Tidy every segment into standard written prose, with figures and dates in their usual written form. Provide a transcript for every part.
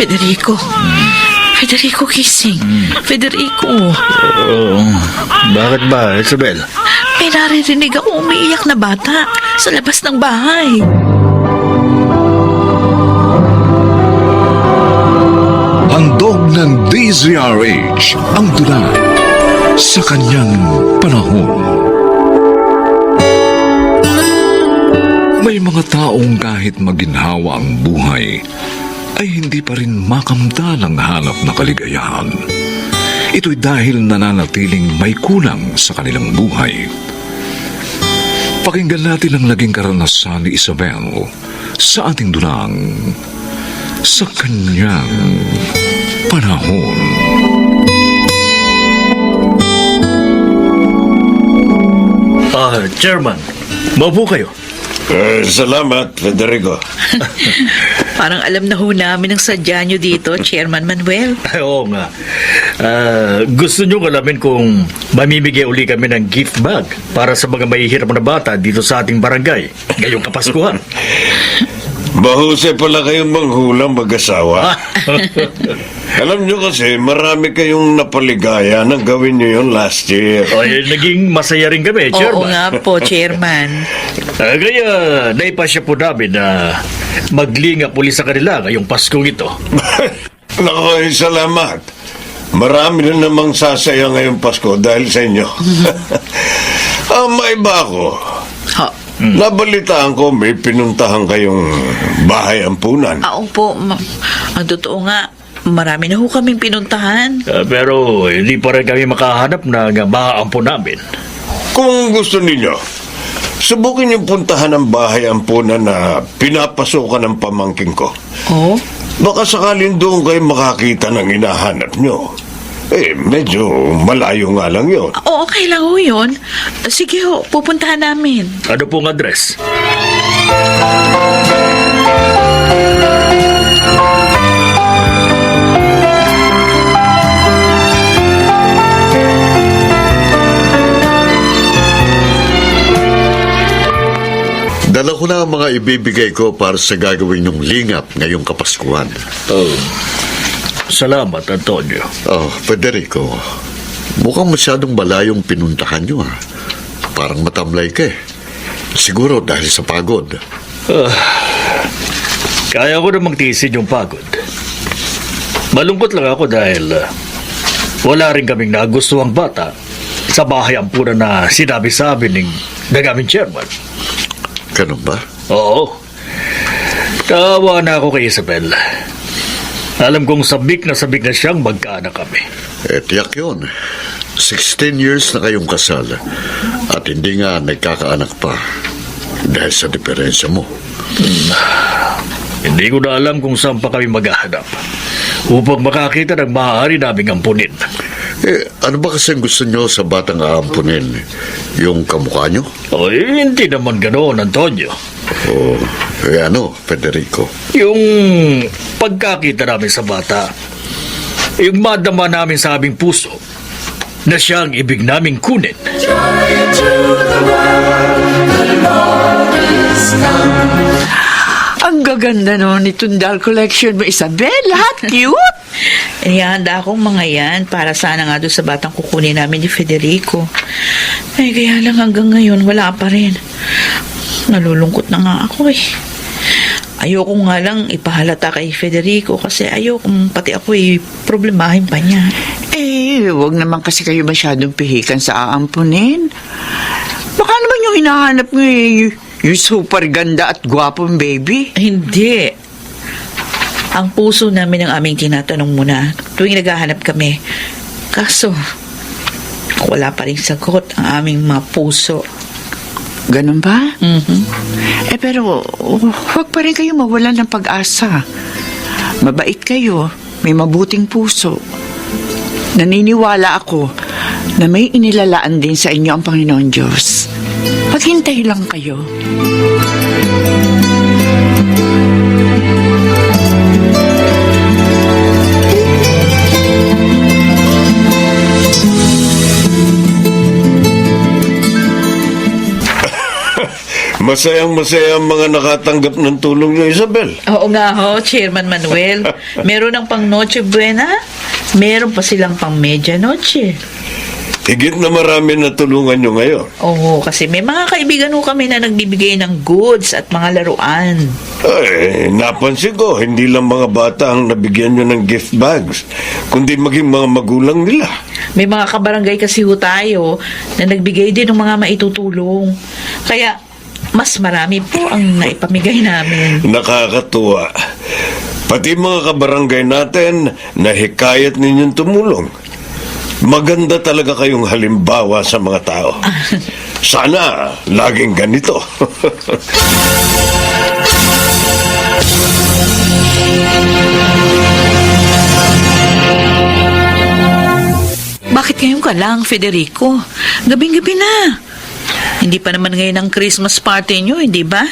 Federico. Federico gising. Federico. Oo. Bakit ba, Isabel? May naririnig ako umiiyak na bata sa labas ng bahay. Handog ng DZRH ang tula sa kanyang panahon. May mga taong kahit maginhawa ang buhay, ay hindi pa rin makamta ng hanap na kaligayahan. Ito'y dahil nananatiling may kulang sa kanilang buhay. Pakinggan natin ang naging karanasan ni Isabel sa ating dulang sa kanyang panahon. Chairman, maupo kayo. Salamat, Federico. Parang alam na ho namin ang sadya nyo dito, Chairman Manuel. Oo nga. Gusto nyo alamin kung mamimigay uli kami ng gift bag para sa mga mahihirap na bata dito sa ating barangay ngayong Kapaskuhan. Mahusay pala kayong manghulang mag-asawa. Alam nyo kasi, marami kayong napaligaya nang gawin nyo yun last year. Ay, naging masaya rin kami, Chairman. Oo nga po, Chairman. Kaya naipasya po namin na maglingap uli sa kanila ngayong Paskong ito. Naku, salamat. Marami na namang sasaya ngayong Pasko dahil sa inyo. May iba ako. Ha? Nabalitaan ko may pinuntahan kayong bahay ampunan. Opo. Ang totoo nga, marami na ho kaming pinuntahan. Pero hindi pa rin kami makahanap ng maaampo namin. Kung gusto ninyo, subukin yung puntahan ng bahay ampunan na pinapasokan ng pamangking ko. Oh? Baka sakaling doon kayo makakita ng hinahanap nyo. Medyo malayo nga lang yun. Oo, okay lang ho yun. Sige ho, pupuntahan namin. Ano pong address? Dala ko na ang mga ibibigay ko para sa gagawin yung lingap ngayong Kapaskuhan. Salamat, Antonio. Federico, mukhang masyadong malayong pinuntahan nyo, ha? Parang matamlay ka, eh. Siguro dahil sa pagod. Kaya ko namang tiisin yung pagod. Malungkot lang ako dahil wala rin kaming nagustuhang bata sa bahay ampunan na sinabi sa amin ng aming chairman. Ganun ba? Oo. Tawa na ako kay Isabel. Alam kong sabik na siyang magkaanak kami. Tiyak yun. 16 years na kayong kasal at hindi nga nagkakaanak pa dahil sa diferensya mo. Hindi ko na alam kung saan pa kami maghahanap upang makakita ng maaari naming ampunin. Ano ba kasi gusto nyo sa batang aampunin? Yung kamukha nyo? Hindi naman ganoon, Antonio. Ano, Federico? Yung pagkakita namin sa bata, yung madama namin sa aming puso na siya ang ibig naming kunin. Joy to the world, the Lord is come. Ang gaganda naman itong doll collection mo, Isabel. Lahat cute. Ihanda akong mga yan para sana nga doon sa batang kukunin namin ni Federico. Kaya lang hanggang ngayon wala pa rin. Nalulungkot na nga ako eh. Ayoko nga lang ipahalata kay Federico kasi ayoko pati ako problemahin pa niya. Wag naman kasi kayo masyadong pihikan sa aampunin. Baka naman yung hinahanap mo yung super ganda at gwapong baby. Hindi. Ang puso namin ang aming tinatanong muna tuwing naghahanap kami. Kaso, wala pa rin sagot ang aming mga puso. Ganun ba? Mm-hmm. Pero huwag pa rin kayo mawalan ng pag-asa. Mabait kayo, may mabuting puso. Naniniwala ako na may inilalaan din sa inyo ang Panginoon Diyos. Maghintay lang kayo. Masayang-masaya ang mga nakatanggap ng tulong niyo, Isabel. Oo nga ho, Chairman Manuel. Meron ng pang Noche Buena, meron pa silang pang Medianoche. Higit na marami na tulungan niyo ngayon. Oo, kasi may mga kaibigan ho kami na nagbibigay ng goods at mga laruan. Ay, napansin ko, hindi lang mga bata ang nabigyan niyo ng gift bags, kundi maging mga magulang nila. May mga kabarangay kasi ho tayo na nagbigay din ng mga maitutulong. Kaya, mas marami po ang naipamigay namin. Nakakatuwa. Pati mga kabarangay natin, nahikayat ninyong tumulong. Maganda talaga kayong halimbawa sa mga tao. Sana laging ganito. Bakit ngayon ka lang, Federico? Gabing-gabi na. Hindi pa naman ngayon ang Christmas party nyo, hindi ba?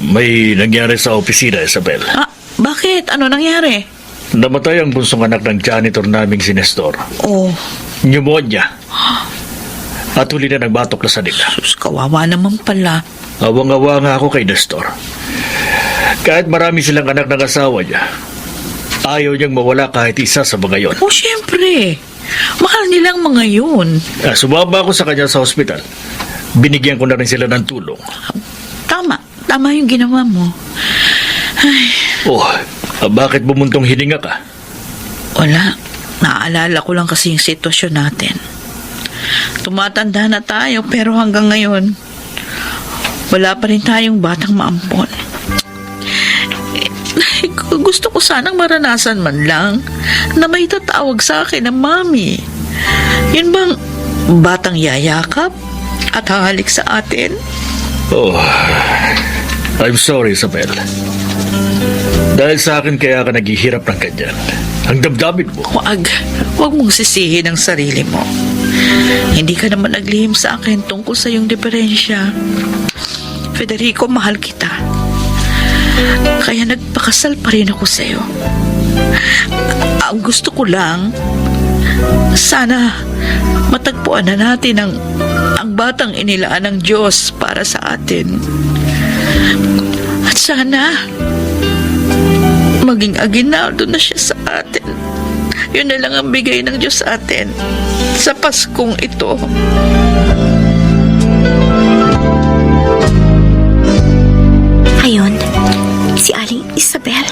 May nangyari sa opisina, Isabel. Ah, bakit? Ano nangyari? Namatay ang bunsong anak ng janitor naming si Nestor. Oh, Pneumonia. At huli na nagbatok na sa nila. sus, kawawa naman pala. Awang-awa nga ako kay Nestor. Kahit marami silang anak ng asawa niya, ayaw niyang mawala kahit isa sa mga yon. Oh, syempre. Mahal nilang mga yun. Sumama ako sa kanya sa ospital. Binigyan ko na rin sila ng tulong. Tama. Tama yung ginawa mo. Ay, Oh, bakit bumuntong hininga ka? wala. Naaalala ko lang kasi yung sitwasyon natin. Tumatanda na tayo pero hanggang ngayon, wala pa rin tayong batang maampon. Gusto ko sanang maranasan man lang na may tatawag sa akin na mami. Yun bang batang yayakap at hahalik sa atin? Oh, I'm sorry, Isabel. Dahil sa akin kaya ka naghihirap ng ganyan. Ang damdamin mo. Huwag mong sisihin ang sarili mo. Hindi ka naman naglihim sa akin tungkol sa iyong diferensya. Federico, mahal kita. Kaya nagpakasal pa rin ako sa'yo. Ang gusto ko lang, sana matagpuan na natin ang batang inilaan ng Diyos para sa atin. At sana maging aginaldo na siya sa atin. Yun na lang ang bigay ng Diyos sa atin sa Paskong ito. Ayon, si Aling Isabel.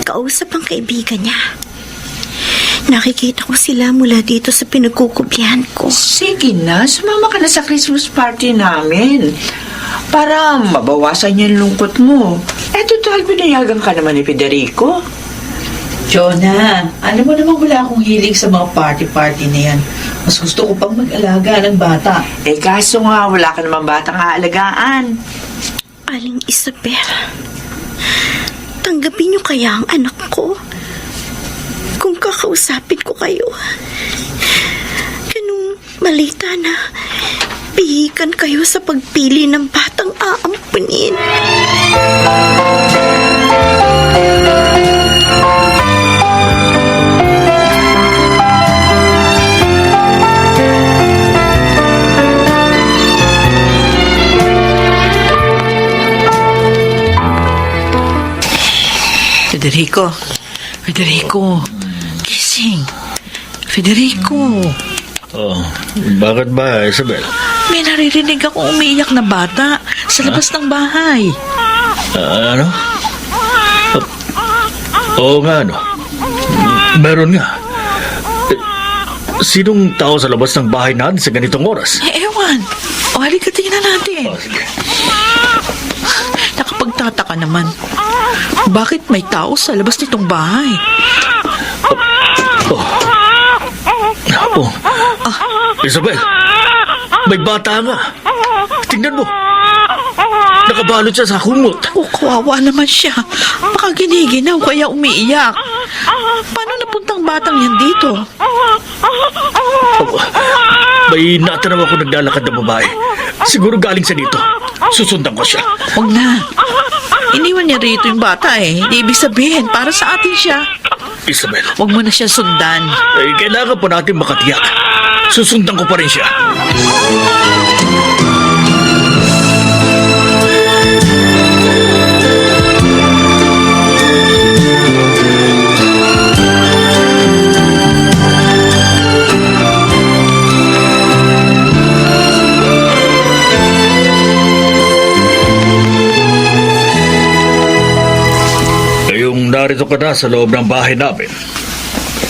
Kausap ang kaibigan niya. Nakikita ko sila mula dito sa pinagkukublihan ko. Sige na, sumama ka na sa Christmas party namin. Para mabawasan yung lungkot mo. Total, binayagan ka naman ni Federico. Jonah, alam mo naman wala akong hilig sa mga party-party na yan. Mas gusto ko pang mag-alaga ng bata. Kaso nga, wala ka naman batang aalagaan. Aling Isabel, tanggapin niyo kaya ang anak ko? Kung kakausapin ko kayo, ganung malita na pihikan kayo sa pagpili ng batang aampunin. Federico, gising. Federico, Oh, bakit ba, Isabel? may naririnig akong umiiyak na bata sa labas ng bahay. Ano? Oo nga, ano? Meron nga. Sinong tao sa labas ng bahay natin sa ganitong oras? Ewan. O, halika tingnan natin. Oh, sige. Nakapagtataka naman. Bakit may tao sa labas nitong bahay? Oh. Isabel, may bata nga. Tingnan mo. Nakabalot siya sa kumot. Oh, kawawa naman siya. Baka giniginaw kaya umiiyak. Paano napuntang batang yan dito? May natanaw ako naglalakad na babae. Siguro galing sa dito. Susundan ko siya. Huwag na. Iniwan niya rito yung bata eh. Di ibig sabihin, para sa atin siya. Isabel, Huwag mo na siya sundan. kailangan pa natin makatiyak. Susundan ko pa rin siya. narito ka na sa loob ng bahay namin.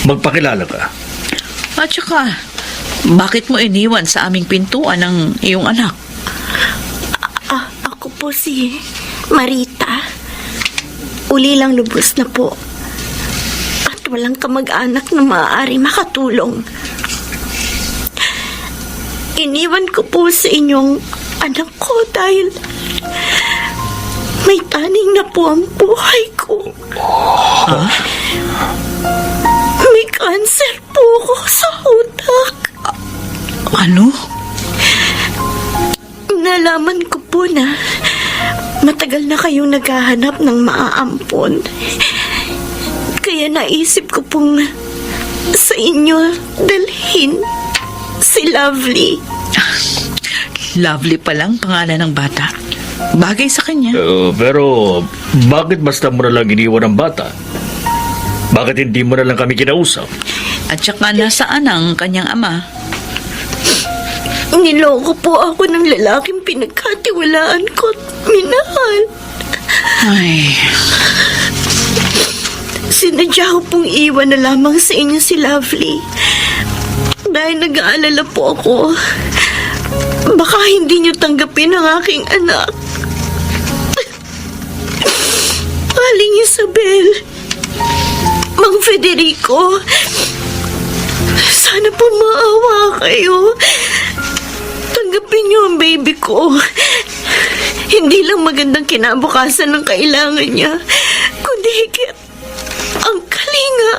Magpakilala ka. At saka, bakit mo iniwan sa aming pintuan ng iyong anak? Ako po si Marita. Uli lang lubos na po. At walang kamag-anak na maaari makatulong. Iniwan ko po sa inyong anak ko dahil may taning na po ang buhay ko. May cancer po ako sa utak. Ano? Nalaman ko po na matagal na kayong naghahanap ng maaampon. Kaya naisip ko pong sa inyo dalhin si Lovely. Lovely pa lang pangalan ng bata. Bagay sa kanya. Pero, bakit basta mo na lang iniwan ang bata? Bakit hindi mo na lang kami kinausap? At saka nasaan ang kanyang ama? Niloko po ako ng lalaking pinagkatiwalaan ko at minahal. Ay, Sinadya ko pong iwan na lamang sa inyo si Lovely. Dahil nag-aalala po ako. Baka hindi niyo tanggapin ang aking anak. Aling Isabel, Mang Federico, sana po maawa kayo. Tanggapin niyo ang baby ko. Hindi lang magandang kinabukasan ng kailangan niya, kundi higit ang kalinga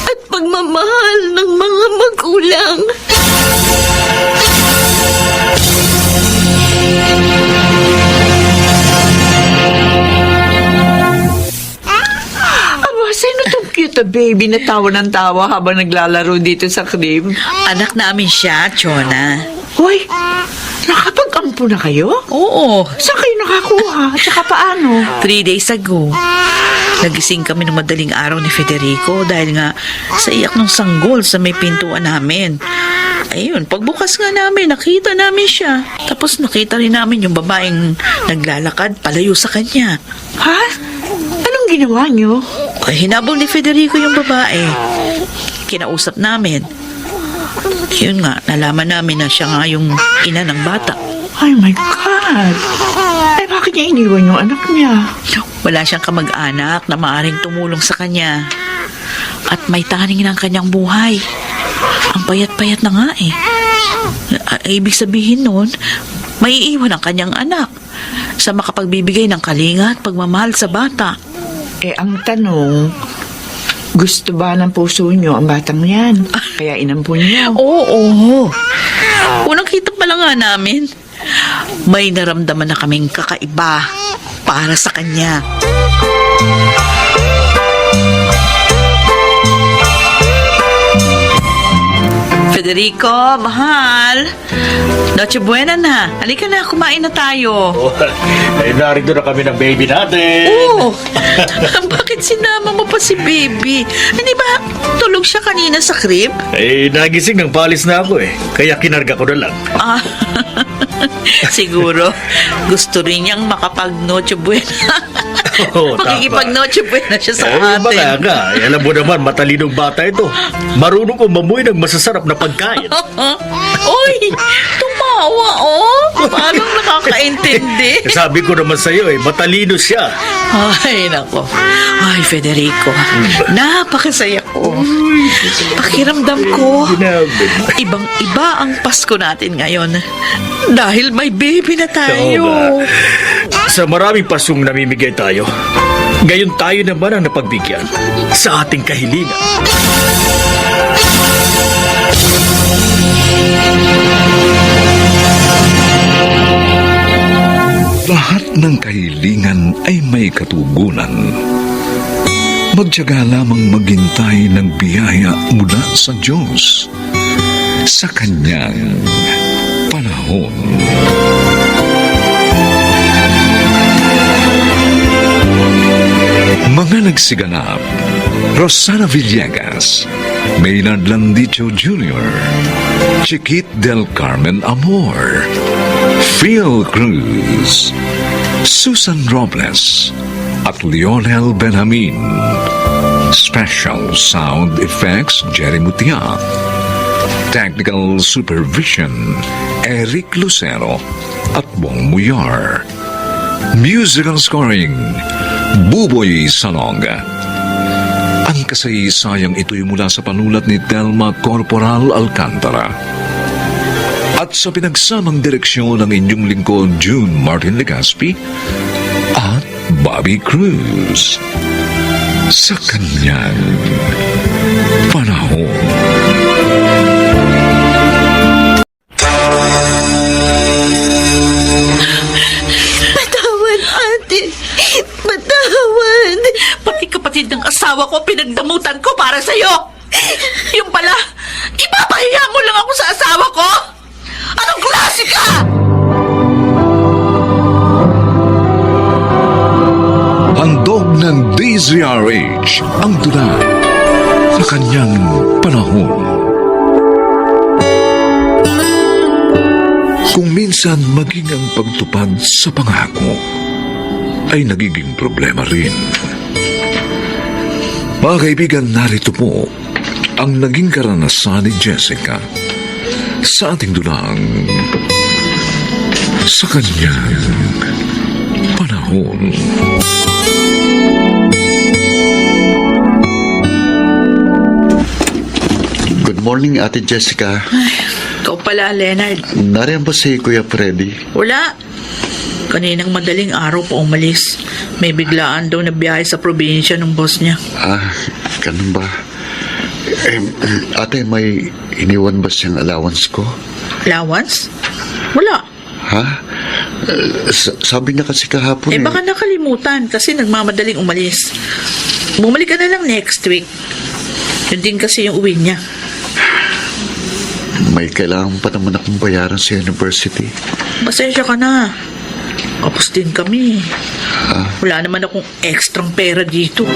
at pagmamahal ng mga magulang. Aba, sino tong cute na baby na tawa ng tawa habang naglalaro dito sa crib? anak namin siya, Chona. Hoy, nakapag-ampo na kayo? Oo, Saan kayo nakakuha? At saka paano? 3 days ago. Nagising kami ng madaling araw ni Federico dahil nga sa iyak ng sanggol sa may pintuan namin. Ayun, pagbukas nga namin, nakita namin siya. Tapos nakita rin namin yung babaeng naglalakad palayo sa kanya. Ha? Anong ginawa niyo? Ay, hinabol ni Federico yung babae. Kinausap namin. Yun nga, nalaman namin na siya nga yung ina ng bata. Ay, my God. Ay, bakit niya iniwan yung anak niya? Wala siyang kamag-anak na maaring tumulong sa kanya. At may taning ng kanyang buhay. Ang payat-payat na nga eh. Ibig sabihin nun, may iiwan ang kanyang anak sa makapagbibigay ng kalinga at pagmamahal sa bata. Eh, ang tanong, gusto ba ng puso niyo ang batang yan? Kaya inampun niyo. Oo. Unang kita pa lang nga namin, may naramdaman na kaming kakaiba para sa kanya. Federico, mahal. Noche buena na. Halika na, kumain na tayo. Ay, narito na kami ng baby natin. Oo. Bakit sinama mo pa si baby? Hindi ba tulog siya kanina sa crib? Eh, nagising ng palis na ako eh. Kaya kinarga ko na lang. Ah, siguro gusto rin niyang makapag-noche buena. Oo, tama. Makikipag-noche buena siya sa Baka atin. nga. Alam mo naman, matalinong bata ito. Marunong ko mamuhay ng masasarap na pagkain. Uy, tumawa, oh. Parang nakakaintindi. Sabi ko naman sa'yo eh, matalino siya. Ay, nako. Ay, Federico, napakasaya ko. Pakiramdam ko, ibang-iba ang Pasko natin ngayon. Dahil may baby na tayo. Oo nga. Sa maraming pasong namimigay tayo, ngayon tayo naman ang napagbigyan sa ating kahilingan. Lahat ng kahilingan ay may katugunan. Magtiyaga lamang maghintay ng biyaya mula sa Diyos sa Kanyang panahon. Mga nagsiganap: Rosana Villegas, Maynard Landicho Jr., Chiquit del Carmen Amor, Phil Cruz, Susan Robles, at Lionel Benjamin. Special Sound Effects, Jerry Mutia. Technical Supervision, Eric Lucero at Bong Muyar. Musical Scoring, Buboy Salonga. Ang kasaysayang ito'y mula sa panulat ni Telma Corporal Alcantara. At sa pinagsamang direksyon ng inyong lingkod June Martin Legaspi at Bobby Cruz. Sa kanyang panahon. Patawad, ate. Patawad. Pati kapatid ng asawa ko, pinagdamutan ko para sa'yo. Yung pala, ipapahiya mo lang ako sa asawa ko? Anong klase ka? Handog ng DZRH ang tula sa kanyang panahon. Kung minsan maging ang pagtupad sa pangako ay nagiging problema rin. Mga kaibigan, narito po ang naging karanasan ni Jessica sa ating dulang sa kanyang panahon. Good morning, Ate Jessica. Ikaw pala, Leonard. Nariyan ba si Kuya Freddy? Wala. Kaninang madaling araw pa umalis. May biglaan daw na biyahe sa probinsya ng boss niya. Ganun ba? Ate, may iniwan ba siyang allowance ko? Allowance? Wala. Ha? Sabi niya kasi kahapon Baka nakalimutan kasi nagmamadaling umalis. Bumalik ka na lang next week. Yun din kasi yung uwi niya. May kailangan pa naman akong bayaran sa university. Pasensya ka na. Kapos din kami. Wala naman akong ekstrang pera dito.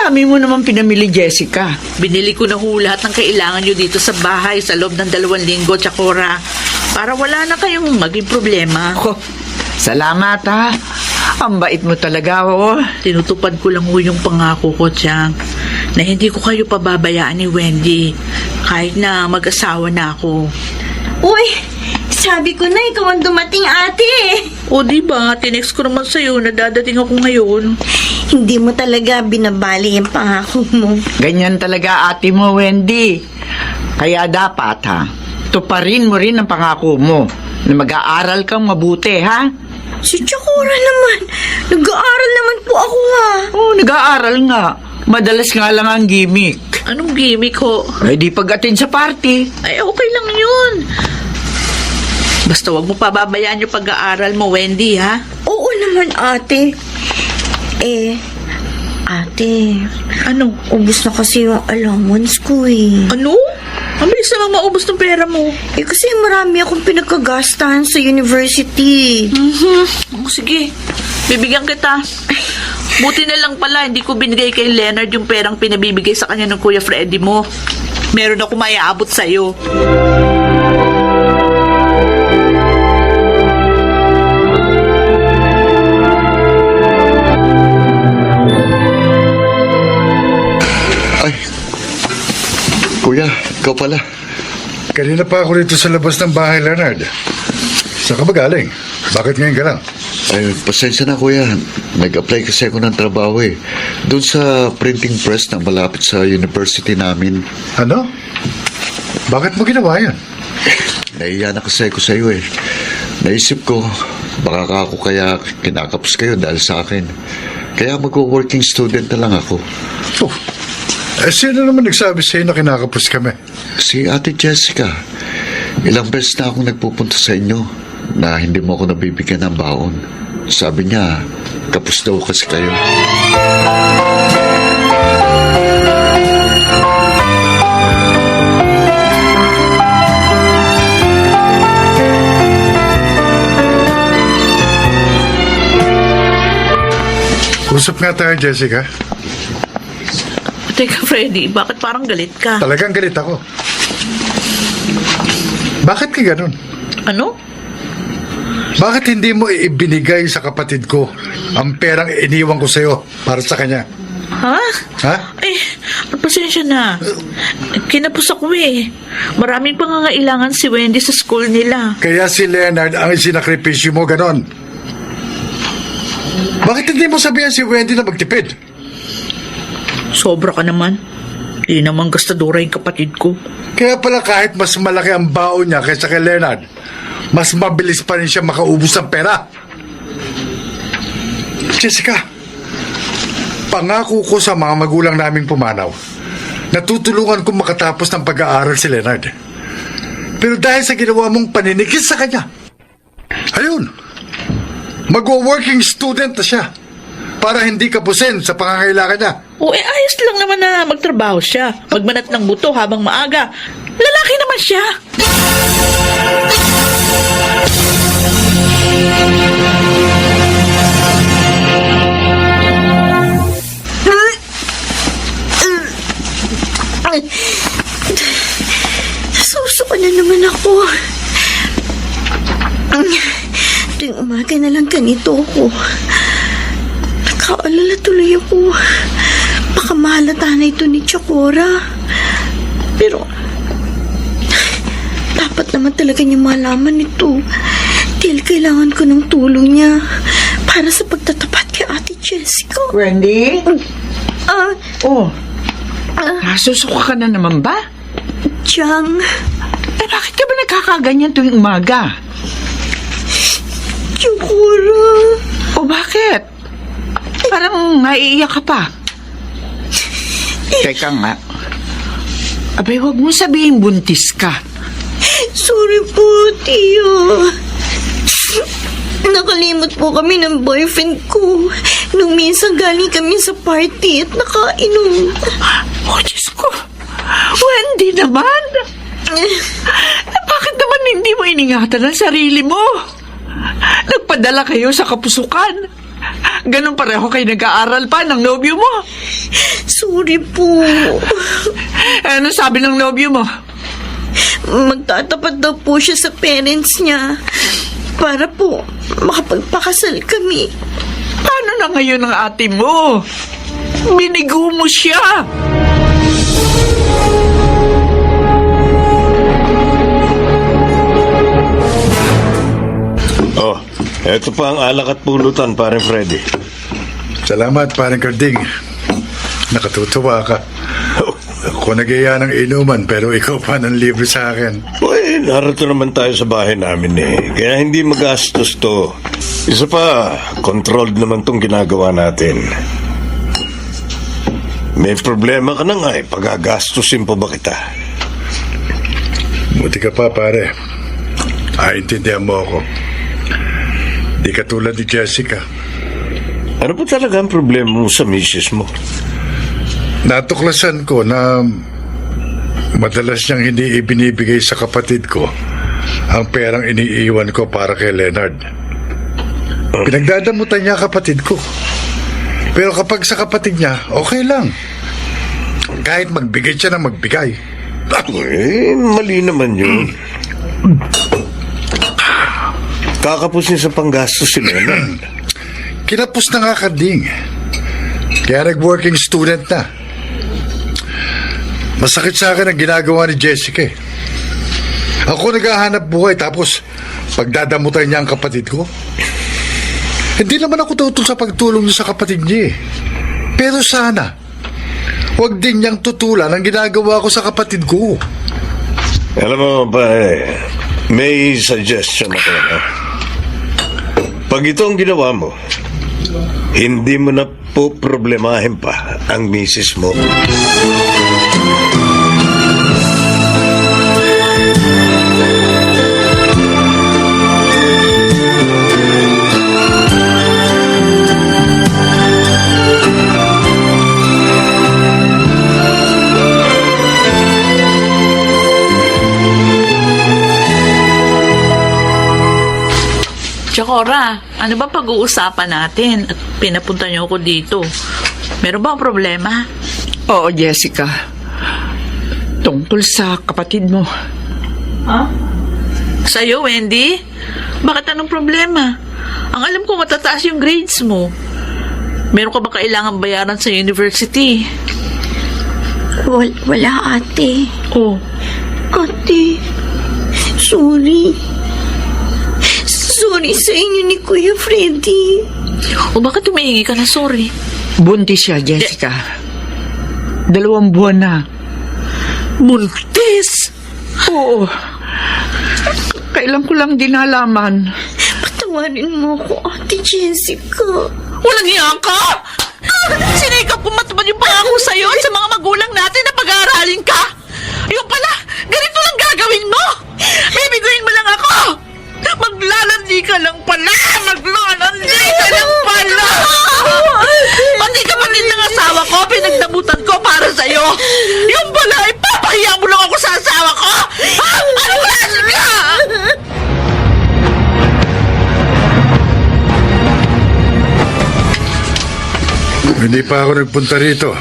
Dami mo naman pinamili, Jessica. Binili ko na ho lahat ng kailangan nyo dito sa bahay sa loob ng 2 linggo, Chakora. Para wala na kayong maging problema. Oh, salamat ha. Ang bait mo talaga, oh. Tinutupad ko lang ho yung pangako ko, Chang, na hindi ko kayo pababayaan ni Wendy kahit na mag-asawa na ako. Uy, sabi ko na ikaw ang dumating, ate. O diba, tinext ko naman sa'yo na dadating ako ngayon. Hindi mo talaga binabali yung pangako mo. Ganyan talaga ate mo, Wendy. Kaya dapat ha, tuparin mo rin ang pangako mo na mag-aaral kang mabuti, ha? Si Chakora naman. Nag-aaral naman po ako, ha. Oh, nag-aaral nga. Madalas nga lang ang gimmick. Anong gimmick ho? Ay, di pag-attend sa party. Ay, okay lang yun. Basta wag mo pababayaan yung pag-aaral mo, Wendy, ha? Oo naman, ate. Ate, Ano? ubus na kasi yung allowance ko, eh. Ano? Ang bilis namang maubos ng pera mo. Kasi marami akong pinagkagastahan sa university. O, sige, bibigyan kita. Buti na lang pala, hindi ko binigay kay Leonard yung perang pinabibigay sa kanya ng Kuya Freddy mo. Meron ako maiabot sa'yo. Ay, Kuya, ikaw pala. Kanina pa ako dito sa labas ng bahay, Leonard. Saan ka ba galing? Bakit ngayon ka lang? Ay, pasensya na, Kuya. Nag-apply kasi ako ng trabaho eh. Doon sa printing press na malapit sa university namin. Ano? Bakit mo ginawa yan? Nahiya na kasi ako sa iyo eh. Naisip ko, baka ako kaya kinakapos kayo dahil sa akin. Kaya mag-working student na lang ako. Oh, sino naman nagsabi sa'yo na kinakapos kami? Si Ate Jessica. Ilang beses na akong nagpupunta sa inyo na hindi mo ako nabibigyan ng baon. Sabi niya, kapos daw kasi kayo. Mag-usap nga tayo, Jessica. Teka, Freddy, bakit parang galit ka? Talagang galit ako. Bakit ka ganun? Ano? Bakit hindi mo ibinigay sa kapatid ko ang perang iniwan ko sa'yo para sa kanya? Ha? Ha? Eh, pasensya na. Kinapos ako eh. Maraming pangangailangan si Wendy sa school nila. Kaya si Leonard ang isinakripisyo mo ganon. Bakit hindi mo sabihan si Wendy na magtipid? Sobra ka naman. Di naman gastadora yung kapatid ko. Kaya pala kahit mas malaki ang baon niya kaysa kay Leonard, mas mabilis pa rin siya makaubos ng pera. Jessica, pangako ko sa mga magulang naming pumanaw, natutulungan kong makatapos ng pag-aaral si Leonard. Pero dahil sa ginawa mong paninikis sa kanya, ayun, magwo-working student na siya para hindi kapusin sa pangangailangan niya. O eh, ayos lang naman na magtrabaho siya. Magmanat ng buto habang maaga. Lalaki naman siya. Susuko na naman ako. Tuwing umaga na lang ganito ako. Nakaalala tuloy ako. Baka mahalata na ito ni Chokora. Pero dapat naman talaga niya malaman ito. Dahil kailangan ko ng tulong niya para sa pagtatapat kay Ate Jessica. Wendy? Ah, Nasusuka ka na naman ba? Chang, Eh, bakit ka ba nagkakaganyan tuwing umaga? Chokora. O bakit? Parang naiiyak ka pa. Teka nga. Abay, huwag mo sabihin buntis ka. Sorry po, Tio. Nakalimot po kami ng boyfriend ko nung minsan galing kami sa party at nakainom. Oh, Diyos ko. Wendy naman. Bakit naman hindi mo iningatan ang sarili mo? Nagpadala kayo sa kapusukan. Ganon pareho kayo nag-aaral pa ng nobyo mo. Sorry po. Ano sabi ng nobyo mo? Magtatapat daw po siya sa parents niya para po makapagpakasal kami. Paano na ngayon ang ate mo? Binigo mo siya. Oh, eto pa ang alak at pulutan, paring Freddy. Salamat, parang Karding. Nakatutuwa ka. Ako nag-iya ng inuman pero ikaw pa nang libre sa akin. Uy, narito naman tayo sa bahay namin eh. Kaya hindi magastos to. Isa pa, controlled naman tong ginagawa natin. May problema ka na nga eh. Pagagastusin pa ba kita? Buti ka pa, pare. Intindihan mo ako. Di ka tulad ni Jessica. Ano po talaga ang problema mo sa misis mo? Natuklasan ko na madalas niyang hindi ibinibigay sa kapatid ko ang perang iniiwan ko para kay Leonard. Pinagdadamutan niya kapatid ko. Pero kapag sa kapatid niya, okay lang. Kahit magbigay siya ng magbigay. Eh, mali naman yun. Kakapos niya sa panggastos si Leonard. Kinapos na nga Karding. Kaya nag-working student na. Masakit sa akin ang ginagawa ni Jessica. Ako naghahanap buhay tapos pagdadamutan niya ang kapatid ko. Hindi naman ako tutol sa pagtulong niya sa kapatid niya. Pero sana, huwag din niyang tutulan ang ginagawa ko sa kapatid ko. Alam mo ba may suggestion ako. Pag ito ang ginawa mo, hindi mo na po problemahin pa ang misis mo. Tsaka, Nora, ano ba pag-uusapan natin at pinapunta niyo ako dito? Meron ba ang problema? Oo, Jessica. Tungkol sa kapatid mo. Sa'yo, Wendy? Bakit anong problema? Ang alam ko matataas yung grades mo. Meron ka ba kailangan bayaran sa university? Wala, ate. Oh, Ate, sorry. Sorry sa inyo ni Kuya Freddy. o bakit tumihingi ka na sorry? Buntis siya, Jessica. 2 buwan na. Buntis! Oo. Kailan ko lang din nalaman. Patawarin mo ako, Ate Jessica. Walang hiya ka! Sinikap ko matupad yung pangako sa'yo at sa mga magulang natin na pag-aaralin ka! Yung pala, ganito lang gagawin mo! Bibiguin mo lang ako! Maglalandi ka lang pala! Maglalandi ka lang pala! Pati kapatid ng asawa ko, pinagdamutan ko para sa'yo! Yung pala, ipapahiya mo lang ako sa asawa ko! Ha? Ano klase ka? Hindi pa ako nagpunta rito.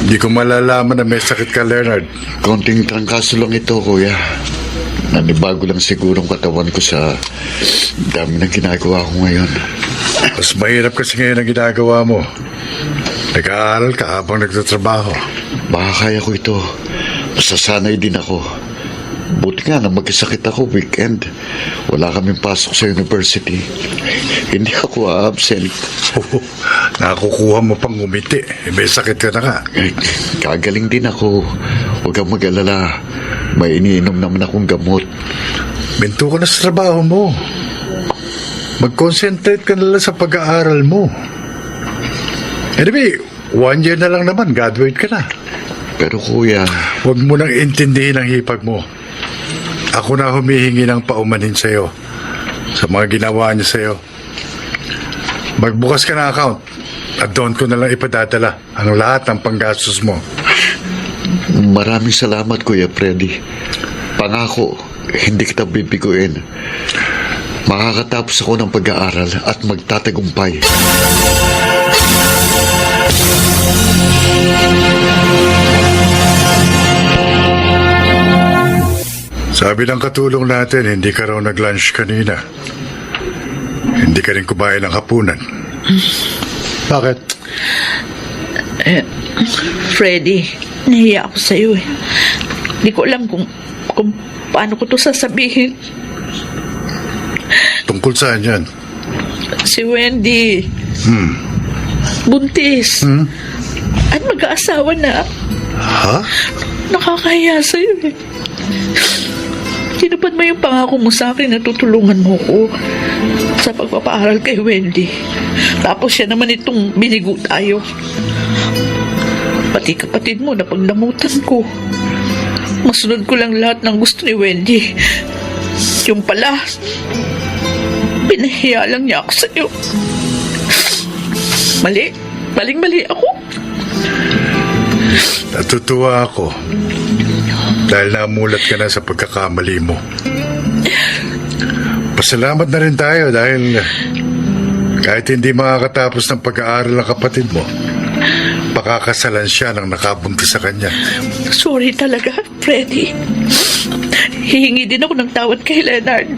Hindi ko malalaman na may sakit ka, Leonard. Konting trangkaso lang ito, kuya. Nanibago lang siguro ang katawan ko sa dami ng ginagawa ko ngayon. Mas mahirap kasi ngayon ang ginagawa mo. Nag-aaral ka habang nagtatrabaho. Baka kaya ko ito. Masasanay din ako. Buti nga na magkasakit ako weekend. Wala kaming pasok sa university. Hindi ako absent. Nakukuha mo pang umiti. May sakit ka na nga. Kagaling din ako. Huwag kang mag-alala. May iniinom naman akong gamot. Minto ka na sa trabaho mo. Mag-concentrate ka na lang sa pag-aaral mo. Anyway, 1 year na lang naman, graduate ka na. Pero kuya, Huwag mo nang intindihin ang hipag mo. Ako na humihingi ng paumanhin sa'yo sa mga ginawa niya sa'yo. Magbukas ka ng account at doon ko na lang ipadadala ang lahat ng panggastos mo. maraming salamat Kuya Freddy. Pangako, hindi kita bibiguin. Makakatapos ako ng pag-aaral at magtatagumpay. Sabi ng katulong natin, hindi ka raw nag-lunch kanina. Hindi ka rin kumain ng hapunan. Bakit? Freddy, nahiya ako sa'yo eh. Hindi ko alam kung paano ko to sasabihin. Tungkol saan yan? Si Wendy. Buntis. At mag-aasawa na. Ha? Nakakahiya sa'yo eh. Tinupad mo yung pangako mo sa akin na tutulungan mo ko sa pagpapaaral kay Wendy. Tapos siya naman itong binigo tayo. Pati kapatid mo na pagdamutan ko. Masunod ko lang lahat ng gusto ni Wendy. Yung pala, pinahiya lang niya ako sa'yo. Mali. Maling-mali ako. Natutuwa ako dahil namulat ka na sa pagkakamali mo. Pasalamat na rin tayo dahil kahit hindi makakatapos ng pag-aaral ang kapatid mo, pakakasalan siya ng nakabuntis sa kanya. Sorry talaga, Freddy. Hihingi din ako ng tawad kay Leonard.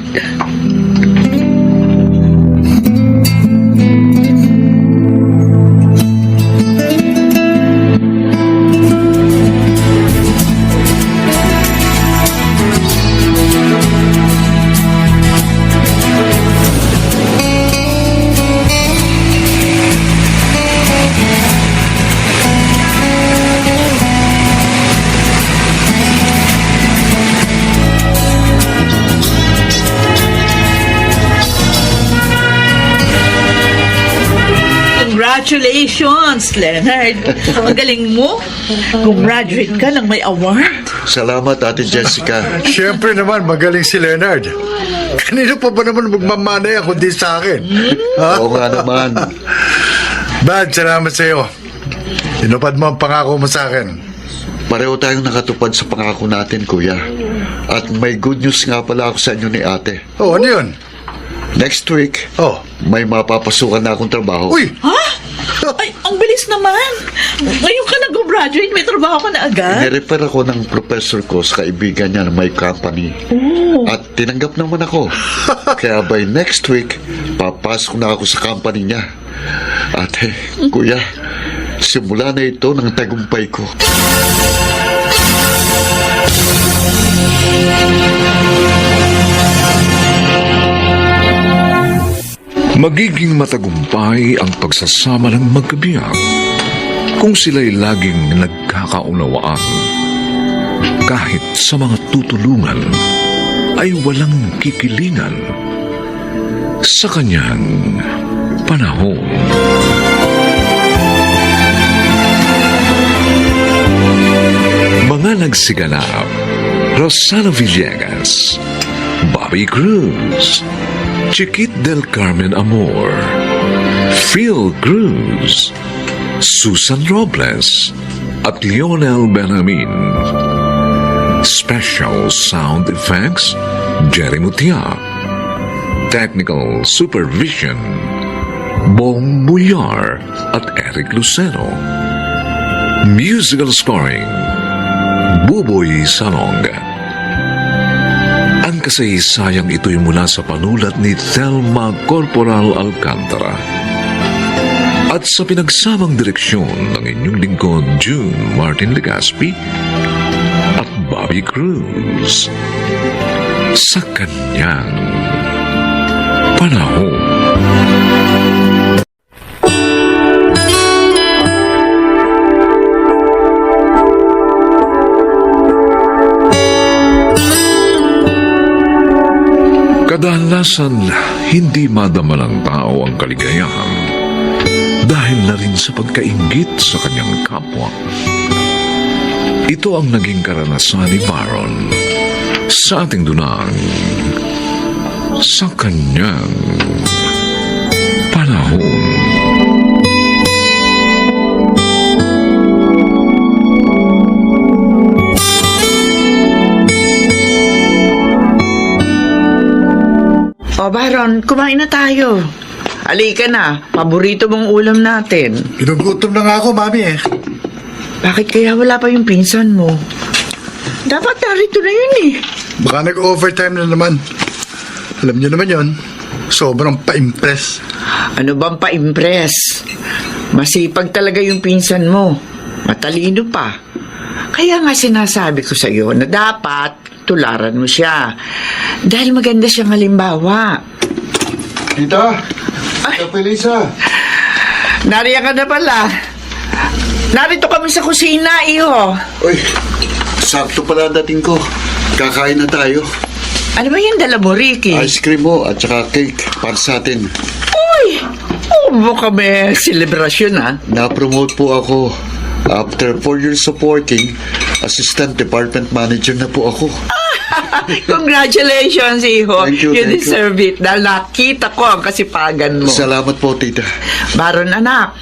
Congratulations, Leonard. Ang galing mo. Gumraduate ka ng may award. Salamat, Ate Jessica. Siyempre naman, magaling si Leonard. Kanino pa ba naman magmamanay ako di sa akin? Ha? Oo nga naman. Bad, salamat sa iyo. Tinupad mo ang pangako mo sa akin. Pareho tayong nakatupad sa pangako natin, Kuya. At may good news nga pala ako sa inyo ni Ate. Oh, ano yun? Next week, Oh. may mapapasukan na akong trabaho. Uy! Ha? Ay, ang bilis naman. Ngayon ka nag-graduate, may trabaho ka na agad. Nirefer ako ng professor ko sa kaibigan niya na may company. At tinanggap naman ako. Kaya by next week, papasok na ako sa company niya. At kuya, simula na ito ng tagumpay ko. Magiging matagumpay ang pagsasama ng magkabiyak kung sila'y laging nagkakaunawaan. Kahit sa mga tutulungan ay walang kikilingan sa kanyang panahon. Mga nagsiganap: Rosana Villegas, Bobby Cruz, Chiquit del Carmen Amor, Phil Cruz, Susan Robles, at Lionel Benjamin. Special sound effects, Jerry Mutia. Technical supervision, Bong Buyar at Eric Lucero. Musical scoring, Buboy Salong. Ang kasaysayang ito'y mula sa panulat ni Thelma Corporal Alcantara at sa pinagsamang direksyon ng inyong lingkod June Martin Legaspi at Bobby Cruz sa kanyang panahon. Kadalasan, hindi madama ng tao ang kaligayahan dahil na rin sa pagkainggit sa kanyang kapwa. Ito ang naging karanasan ni Baron sa ating dunang sa kanyang panahon. O Baron, kumain na tayo. Halika na, paborito mong ulam natin. Ginugutom na nga ako, Mami eh. Bakit kaya wala pa yung pinsan mo? Dapat narito na yun eh. Baka nag-overtime na naman. Alam niyo naman yon. Sobrang pa-impress. Ano bang pa-impress? Masipag talaga yung pinsan mo. Matalino pa. Kaya nga sinasabi ko sa iyo na dapat tularan mo siya. Dahil maganda siyang halimbawa. Tita! Ay. Tita Felisa! Nariyan ka na pala. Narito kami sa kusina, iho. Uy, sakto pala dating ko. Kakain na tayo. Ano ba yan dala mo, Ricky? Ice cream mo at saka cake para sa atin. Uy! Ubo kami. Selebrasyon, ha? Na-promote po ako. After 4 years of working, assistant department manager na po ako. Congratulations, iho. Thank you, You thank deserve it. Dahil nakita ko ang kasipagan mo. Salamat po, tita. Baron, anak.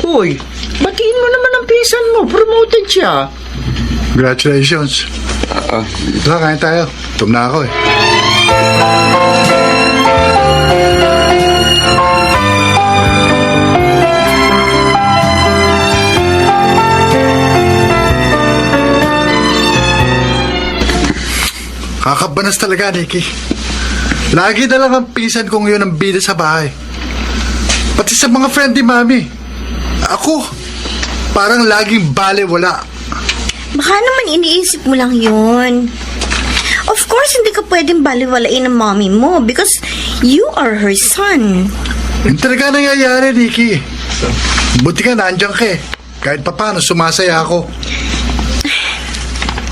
Uy, batiin mo naman ang pinsan mo. Promoted siya. Congratulations. Tara, kain tayo. Tum na ako eh. Kakabanas talaga, Nicky. Lagi na lang ang pinsan kong yun ang bida sa bahay. Pati sa mga friend ni Mami. Ako, parang laging bale-wala. Baka naman iniisip mo lang yun. Of course, hindi ka pwedeng baliwalain ng mommy mo because you are her son. Yung talaga nangyayari, Nicky. Buti ka nandiyan ka eh. Kahit paano, sumasaya ako.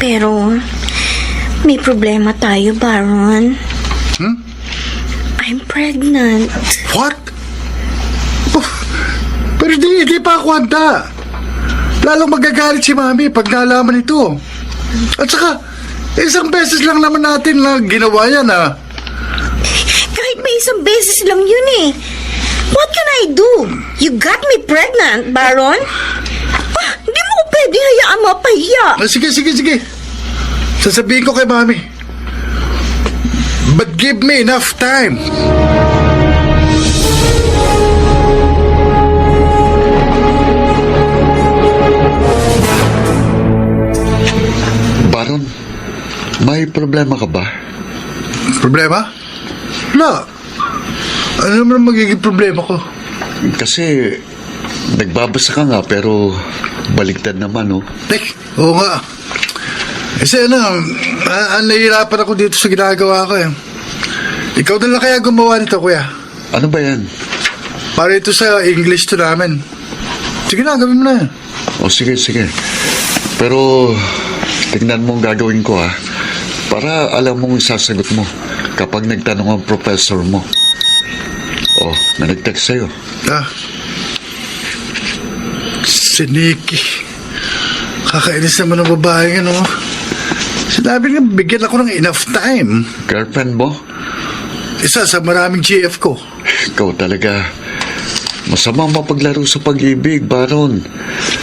Pero, may problema tayo, Baron. I'm pregnant. What? Oh, pero di pa ako handa. Lalong magagalit si Mami pag nalaman ito. At saka, isang beses lang naman natin na ginawa yan, ha? Kahit may isang beses lang yun eh. What can I do? You got me pregnant, Baron. Hindi mo ko pwede hayaan mapahiya. Sige. Sasabihin ko kay Mami. But give me enough time. May problema ka ba? Problema? Wala. Ano naman magiging problema ko? Kasi nagbabasa ka nga pero baligtad naman, oh. Oo nga. Kasi nahihirapan ako dito sa ginagawa ko eh. Ikaw na lang kaya gumawa nito, kuya. Ano ba yan? Para ito sa English to namin. Sige na, gawin mo na yan. O sige. Pero tingnan mo ang gagawin ko, ha. Para alam mong sasagot mo kapag nagtanong ang professor mo. Oh, may nag-text sa'yo. Si Nikki. Kakainis naman ng babae yan, oh. Sinabi nga, bigyan ako ng enough time. Girlfriend mo? Isa sa maraming GF ko. Ikaw talaga. Masama mapaglaro sa pag-ibig, Baron.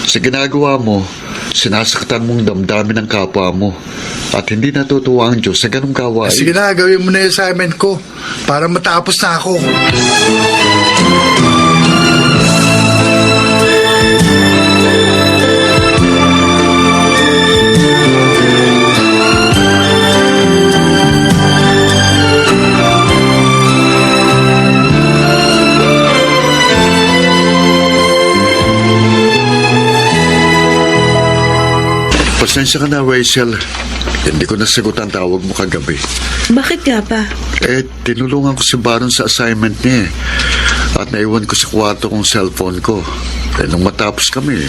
Sa ginagawa mo, sinasaktan mong damdamin ng kapwa mo. At hindi natutuwa ang Diyos sa ganong gawain. Sige na, gawin mo na yung assignment ko para matapos na ako. Pasensya ka na, Rachel. Hindi ko nasagot ang tawag mo kagabi. Bakit nga pa? Tinulungan ko si Baron sa assignment niya eh. At naiwan ko sa kwarto kong cellphone ko. Nung matapos kami,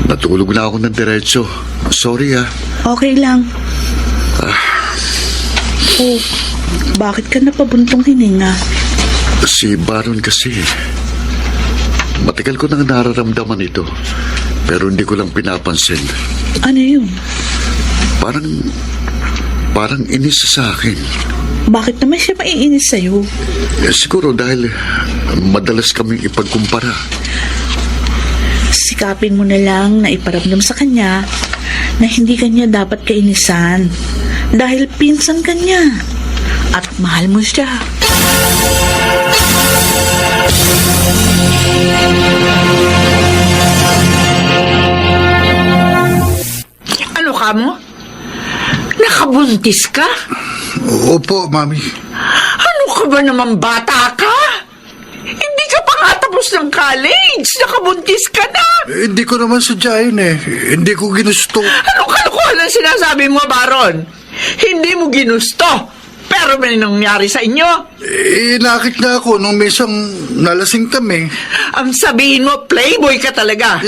natulog na ako ng diretso. Sorry, ha. Okay lang. Oh, bakit ka napabuntong hininga? Si Baron kasi, matagal ko nang nararamdaman ito. Pero hindi ko lang pinapansin. Ano yun? Parang inis sa akin. Bakit naman siya maiinis sa'yo? Siguro dahil madalas kaming ipagkumpara. Sikapin mo na lang na iparamdam sa kanya na hindi kanya dapat kainisan. Dahil pinsan kanya. At mahal mo siya. Ano ka mo? Nakabuntis ka? Opo, Mami. Ano ka ba naman, bata ka? Hindi ka pa nga tapos ng college. Nakabuntis ka na. Hindi ko naman sadyain eh. Hindi ko ginusto. Ano kalokohan ang sinasabi mo, Baron? Hindi mo ginusto. Pero may nangyari sa inyo. Nakit na ako nung minsan nalasing kami. Ang sabihin mo, playboy ka talaga.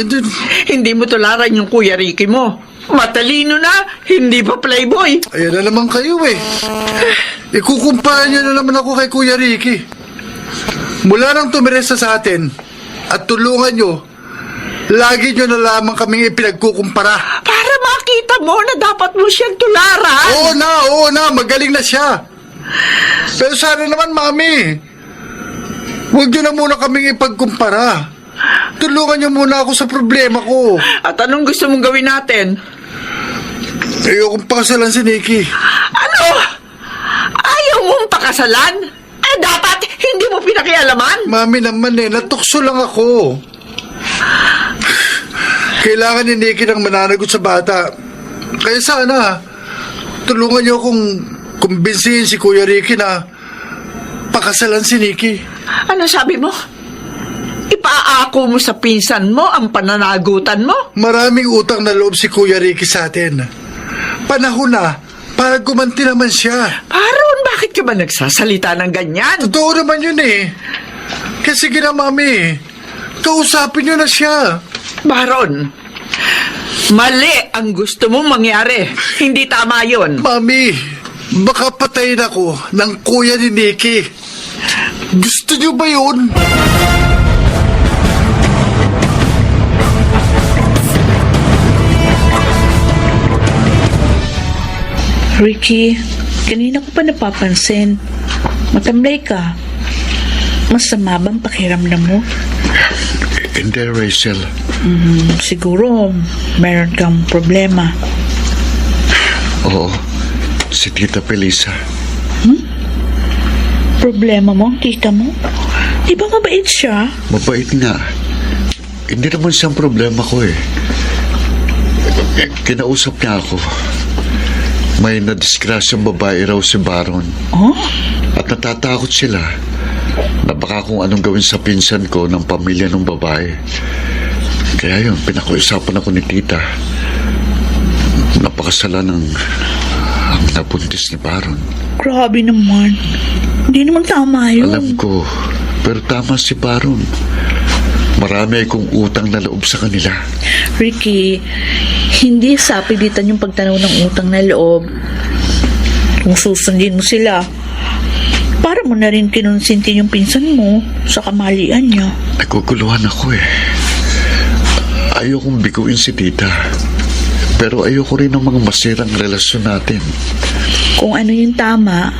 Hindi mo tularan yung Kuya Ricky mo. Matalino na, hindi pa playboy. Ayan na naman kayo eh. Ikukumpara niyo na naman ako kay Kuya Ricky. Mula nang tumiresa sa atin at tulungan niyo, lagi niyo na lamang kaming ipinagkukumpara. Para makita mo na dapat mo siyang tularan. Oo na, magaling na siya. Pero sana naman, Mami, huwag niyo na muna kaming ipagkumpara. Tulungan niyo muna ako sa problema ko. At anong gusto mong gawin natin? Ayokong pakasalan si Nikki. Ano? Ayaw mong pakasalan? Dapat hindi mo pinakialaman? Mami naman natukso lang ako. Kailangan ni Nikki ng mananagot sa bata. Kaya sana, tulungan niyo akong kumbinsihin si Kuya Ricky na pakasalan si Nikki. Ano sabi mo? Ipaako mo sa pinsan mo ang pananagutan mo? Maraming utang na loob si Kuya Ricky sa atin. Panahon na para gumanti naman siya. Baron, bakit ka ba nagsasalita ng ganyan? Totoo naman yun eh. Kasi gina, Mami, kausapin niyo na siya. Baron, mali ang gusto mong mangyari. Hindi tama yun. Mami, baka patayin ako ng kuya ni Nikki. Gusto niyo ba yun? Ricky, kanina ko pa napapansin. Matamlay ka. Masama bang pakiramdam mo? Hindi, Rachel. Siguro, meron kang problema. Oo, si Tita Felisa. Problema mo, tita mo? Di ba mabait siya? Mabait nga. Hindi naman siyang problema ko eh. Kinausap niya ako. May nadisgrasyang babae raw si Baron. Oh? At natatakot sila na baka kung anong gawin sa pinsan ko ng pamilya ng babae. Kaya yun, pinakiusapan ako ni tita. Napakasala ng ang nabuntis ni Baron. Grabe naman. Hindi naman tama yun. Alam ko, pero tama si Baron. Marami akong utang na loob sa kanila. Ricky, hindi sa pilitan yung pagtanaw ng utang na loob. Kung susundin mo sila, para mo na rin kinonsinti yung pinsan mo sa kamalian niya. Naguguluhan ako eh. Ayokong biguin si tita. Pero ayoko rin ng mga masirang relasyon natin. Kung ano yung tama,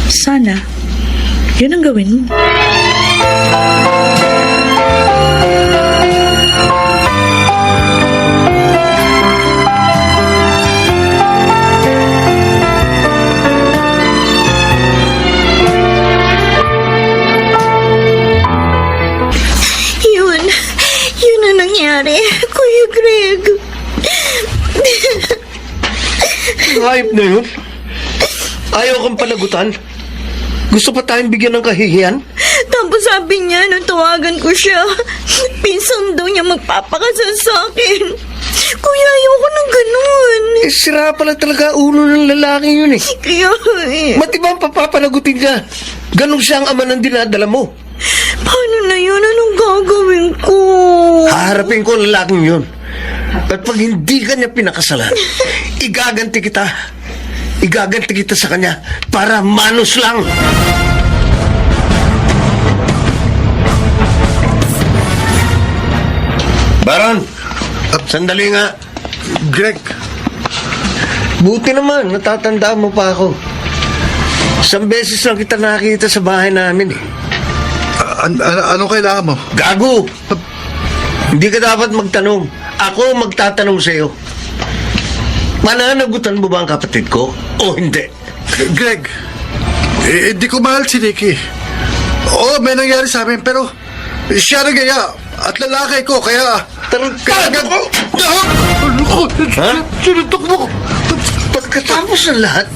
sana, yun ang gawin mo. Yun ang nangyari, Kuya Greg. Hayop na yun. Ayaw kang palagutan. Gusto pa tayong bigyan ng kahihiyan? Tapos sabi niya, nung tawagan ko siya, pinsan daw niya magpapakasal sa akin. Kuya, ayoko ng ganun. Sira pala talaga ulo ng lalaki yun eh. Kaya Ba't di ba ang papapalagutin ka? Ganon siya ang ama ng dinadala mo. paano na yun? Anong gagawin ko? Haharapin ko ang lalaking yun. At pag hindi ka niya pinakasalan, igaganti kita. Igaganti kita sa kanya para manos lang. Baron, sandali nga. Greg, Buti naman, natatandaan mo pa ako. Isang beses lang kita nakita sa bahay namin eh. anong kailangan mo? Gago! Hindi ka dapat magtanong. Ako magtatanong sa'yo. Mananagutan mo ba ang kapatid ko o hindi? Greg, hindi ko mahal si Ricky. Oo, may nangyari sa amin, pero siya nagaya at lalaki ko, kaya... Tarantado ko! Ha? Sinutok mo! Pagkatapos ng lahat,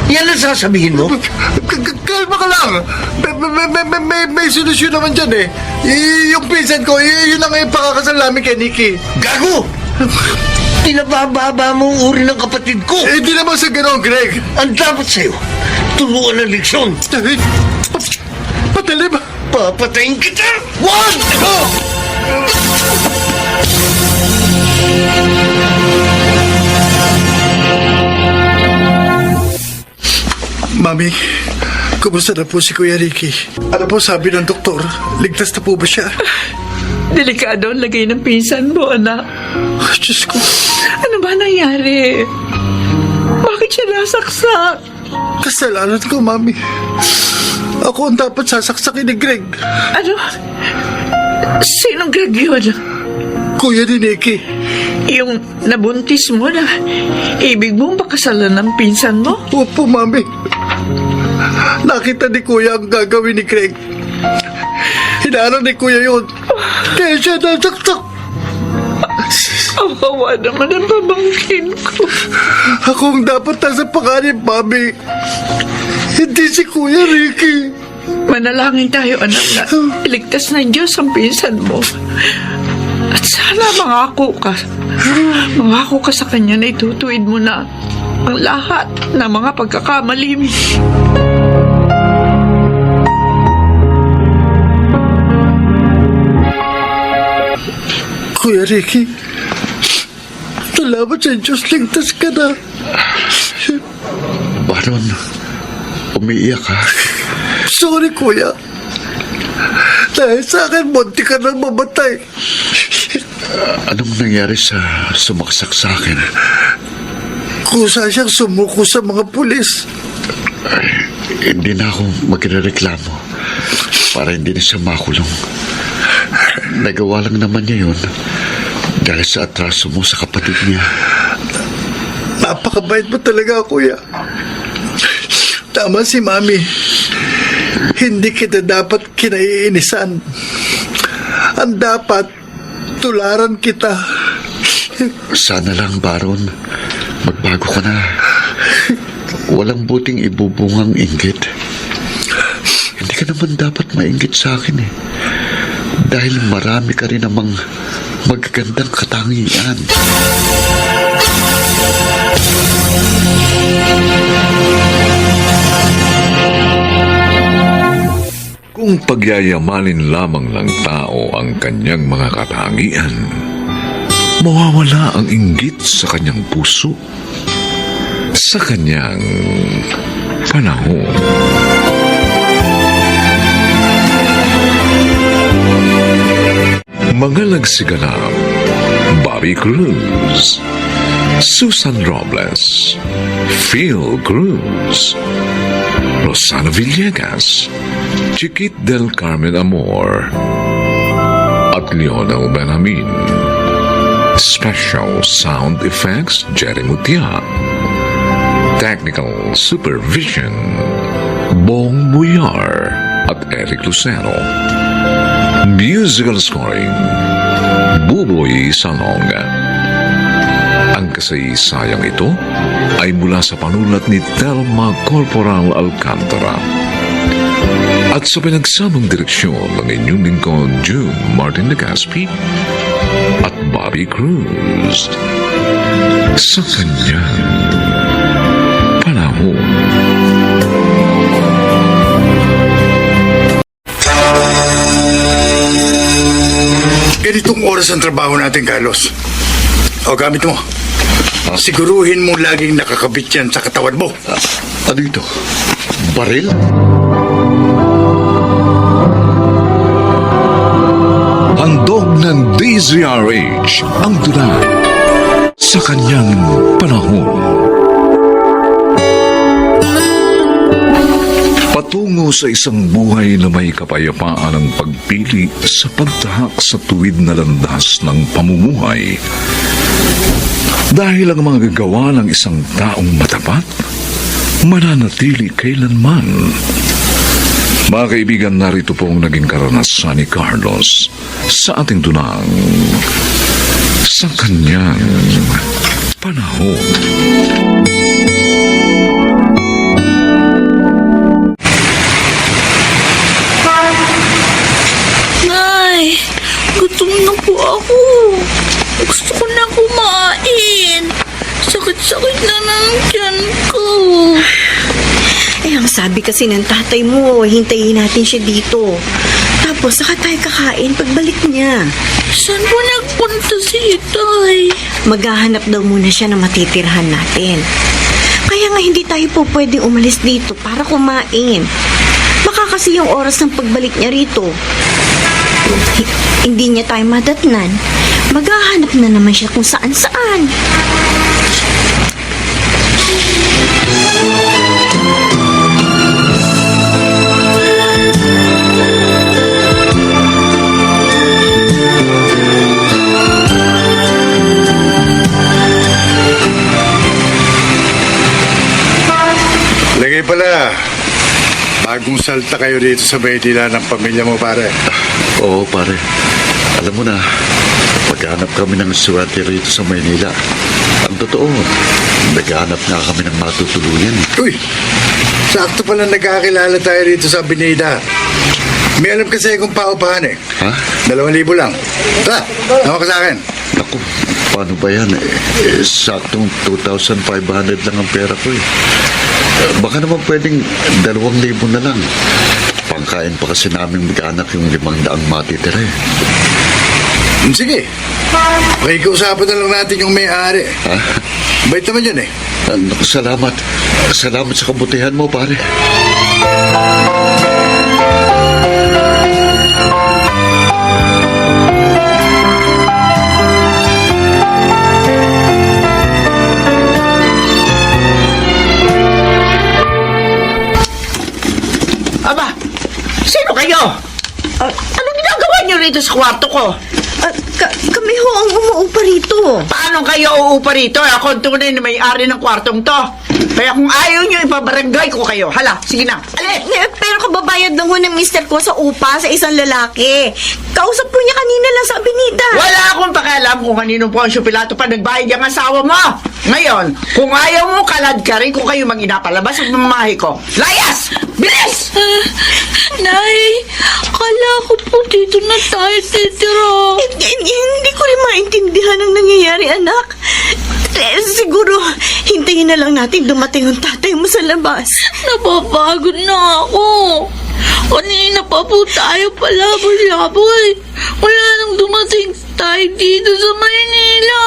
yan ang sasabihin mo? Kalma ka lang! May solusyon naman dyan eh. Yung pinsan ko, yun ang ipakakasal namin kay Nikki. Gago! Pinabababa mo ang uri ng kapatid ko! Hindi naman sa ganon, Greg. Ang dapat sa'yo, turuan ng leksyon. Patalim! Papatayin kita! Wag! Mami, kumusta na po si Kuya Ricky? Ano po sabi ng doktor? Ligtas na po ba siya? Delikado ang lagay ng pinsan mo, anak. Diyos ko. Ano ba nangyari? Bakit siya nasaksak? Kasalanan ko, Mami. Ako ang dapat sasaksakin ni Greg. Ano? Sinong Greg yun? Kuya ni Nikki. Yung nabuntis mo na ibig mong pakasalan ng pinsan mo? Opo, Mami. Nakita ni Kuya ang gagawin ni Greg. Hinaano ni Kuya yun. Kaya siya nasaksak. Awawa naman ang pamangkin ko. Ako ang dapat nasa panganib, Mami. Hindi si Kuya Ricky. Manalangin tayo, anak, na iligtas ng Diyos ang pinsan mo. At sana mangako ka. Mangako ka sa kanya na itutuwid mo na ang lahat ng mga pagkakamali mo. Kuya Ricky, salamat sa Diyos, ligtas ka na. Baron, umiiyak ka. Sorry, Kuya. Dahil sa akin, munti ka nang mamatay. Anong nangyari sa sumaksak sa akin? Kusa siyang sumuko sa mga pulis. Hindi na ako magrereklamo para hindi na siya makulong. Nagawa lang naman niya yun dahil sa atraso mo sa kapatid niya. Napakabait mo talaga, Kuya. Tama si Mami. Hindi kita dapat kinaiinisan. Ang dapat, tularan kita. Sana lang, Baron, magbago ka na. walang buting ibubungang inggit. Hindi ka naman dapat mainggit sa akin eh. Dahil marami ka rin namang magagandang katangian. Kung pagyayamanin lamang ng tao ang kanyang mga katangian, mawawala ang inggit sa kanyang puso, sa kanyang panahon. Mga nagsiganap: Bobby Cruz, Susan Robles, Phil Cruz, Rosana Villegas, Chiquit del Carmen Amor, at Lionel Benjamin. Special Sound Effects, Jerry Mutia. Technical Supervision, Bong Buyar at Eric Lucero. Musical Scoring, Buboy Salonga. Ang kasaysayang ito ay mula sa panulat ni Telma Corporal Alcantara at sa pinagsamang direksyon ng inyong lingkod June Martin Legaspi at Bobby Cruz. Sa kanyang panahon. Ganitong oras ang trabaho natin, Carlos. O, gamit mo. Siguruhin mo laging nakakabit yan sa katawan mo. Ano ito? Baril? Handog ng DZRH ang tula sa kanyang panahon. Patungo sa isang buhay na may kapayapaan ang pagpili sa pagtahak sa tuwid na landas ng pamumuhay. Dahil ang mga gagawa ng isang taong matapat, mananatili kailanman. Mga kaibigan, narito pong naging karanasan ni Carlos sa ating tunang sa kanyang panahon. Nay, gutom na po ako. Gusto ko na kumain. Sakit-sakit na ng tiyan ko. Eh, ang sabi kasi ng tatay mo, hintayin natin siya dito. Tapos, saka tayo kakain pagbalik niya. Saan po nagpunta si Itay? Maghahanap daw muna siya na matitirhan natin. Kaya nga hindi tayo po pwedeng umalis dito para kumain. Baka kasi yung oras ng pagbalik niya rito, hindi niya tayo madatnan. Maghahanap na naman siya kung saan-saan. Lagay pala, bagong salta kayo dito sa Maynila ng pamilya mo, pare. Oo, pare. Alam mo na, maghanap kami ng swerte rito sa Maynila. Ang totoo, naghanap nga kami ng matutuluyan. Uy, sakto pala nagkakilala tayo rito sa Binida. May alam kasi kung paupahan eh. Ha? 2,000 lang. Tara, nawa ka sa akin. Naku, paano ba yan? Saktong 2,500 lang ang pera ko eh. Baka naman pwedeng 2,000 na lang. Pangkain pa kasi namin mag-anak yung 500 matitira eh. Sige. Pakikiusapan na lang natin yung may-ari. Ha? Bait naman yun eh. Naku, salamat. Salamat sa kabutihan mo, pare. Aba, sino kayo? Anong ginagawa niyo rito sa kwarto ko? Kami ho ang umuupa rito. Paano kayo uupa rito? Ako ang tunay na may-ari ng kwartong to. Kaya kung ayaw nyo, ipabarangay ko kayo. Hala, sige na. Alis! Pero kababayad lang ho ng mister ko sa upa sa isang lalaki. Kausap po niya kanina lang sa Avenida. Wala akong pakialam kung kanino Poncio Pilato pa nagbayad yung asawa mo. Ngayon, kung ayaw mo, kalad ka rin kung kayo mag-inapalabas at mamahay ko. Layas! Bilis! Nay, akala ko po dito na tayo titira. Hindi ko rin maintindihan ang nangyayari, anak. Siguro, hintayin na lang natin dumating ang tatay mo sa labas. Napapagod na ako. Kanina pa po tayo palaboy-laboy. Wala nang dumating tayo dito sa Maynila.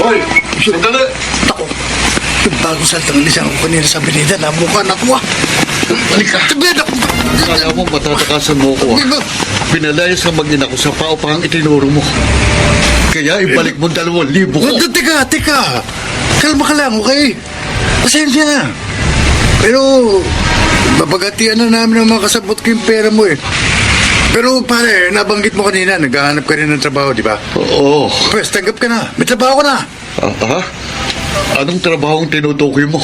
Hoy, sandali! Ako, yung bagong saltang lisang ako kanina sa Avenida, nabukan ako ah. Balik ka. Sabihan ako. Kala mo matatakasan mo ko ah. Pinalayas ka mag-ina ko sa paupang itinuro mo. Kaya ibalik mo 2,000 ko. Teka. Kalma ka lang, okay? Pasensya na. Pero, babagatian na namin ang mga kasabot ko yung pera mo eh. Pero pare, nabanggit mo kanina, naghahanap ka rin ng trabaho, di ba? Oo. Pwes, tanggap ka na. May trabaho ka na. Ha? Anong trabahong tinutukoy mo?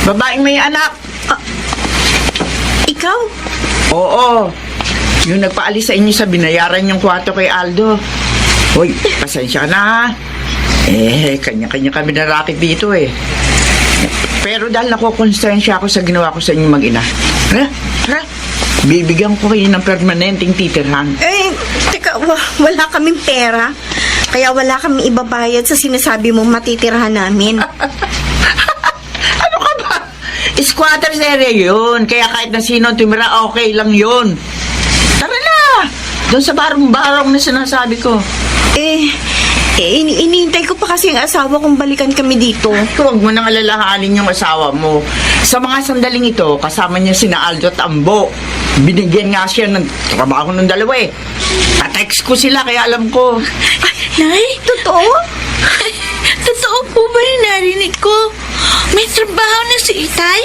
Babaeng may anak. Ikaw? Oo. Yung nagpaalis sa inyo sa binayaran yung kwarto kay Aldo. Hoy, pasensya na ha. Kanya-kanya kami na racket dito eh. Pero dahil nakukonsensya ako sa ginawa ko sa inyong mag-ina. Tara. Bibigyan ko kayo ng permanenteng titirhan. Teka, wala kaming pera. Kaya wala kaming ibabayad sa sinasabi mong matitirahan namin. Ano ka ba? Squatters area yun. Kaya kahit na sino tumira, okay lang yun. Tara na! Doon sa barong-barong na sinasabi ko. Iniintay ko pa kasi ang asawa kong balikan kami dito. Huwag mo nang alalahanin yung asawa mo. Sa mga sandaling ito, kasama niya sina Aldo at Ambo. Binigyan nga siya ng trabaho ng dalawa eh. Pa-text ko sila kaya alam ko. Nay, Totoo? totoo po ba yung narinig ko? May trabaho na si Itay?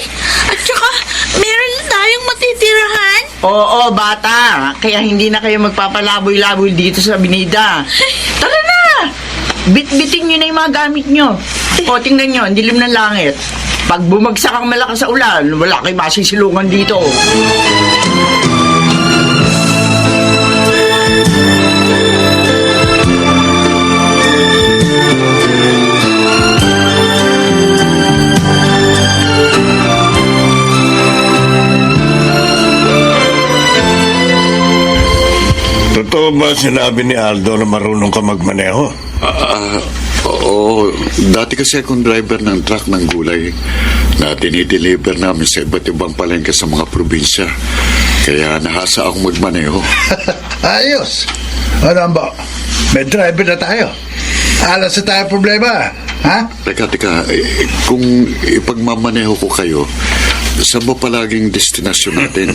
At saka, meron na tayong matitirahan? Oo, bata. Kaya hindi na kayo magpapalaboy-laboy dito sa Avenida. Tara na! Bit-bitin nyo na yung mga gamit nyo. O, tingnan nyo, ang dilim ng langit. Pag bumagsak ang malakas sa ulan, wala kayo masisilungan dito. Totoo ba sinabi ni Aldo na marunong ka magmaneho? Oo. Dati kasi akong driver ng truck ng gulay na dinideliver namin sa iba't ibang palengke sa mga probinsya. Kaya nahasa akong magmaneho. Ayos. Ano ba? May driver na tayo. Alas na tayo problema. Ha? Teka. Kung ipagmamaneho ko kayo, saan ba palaging destinasyon natin?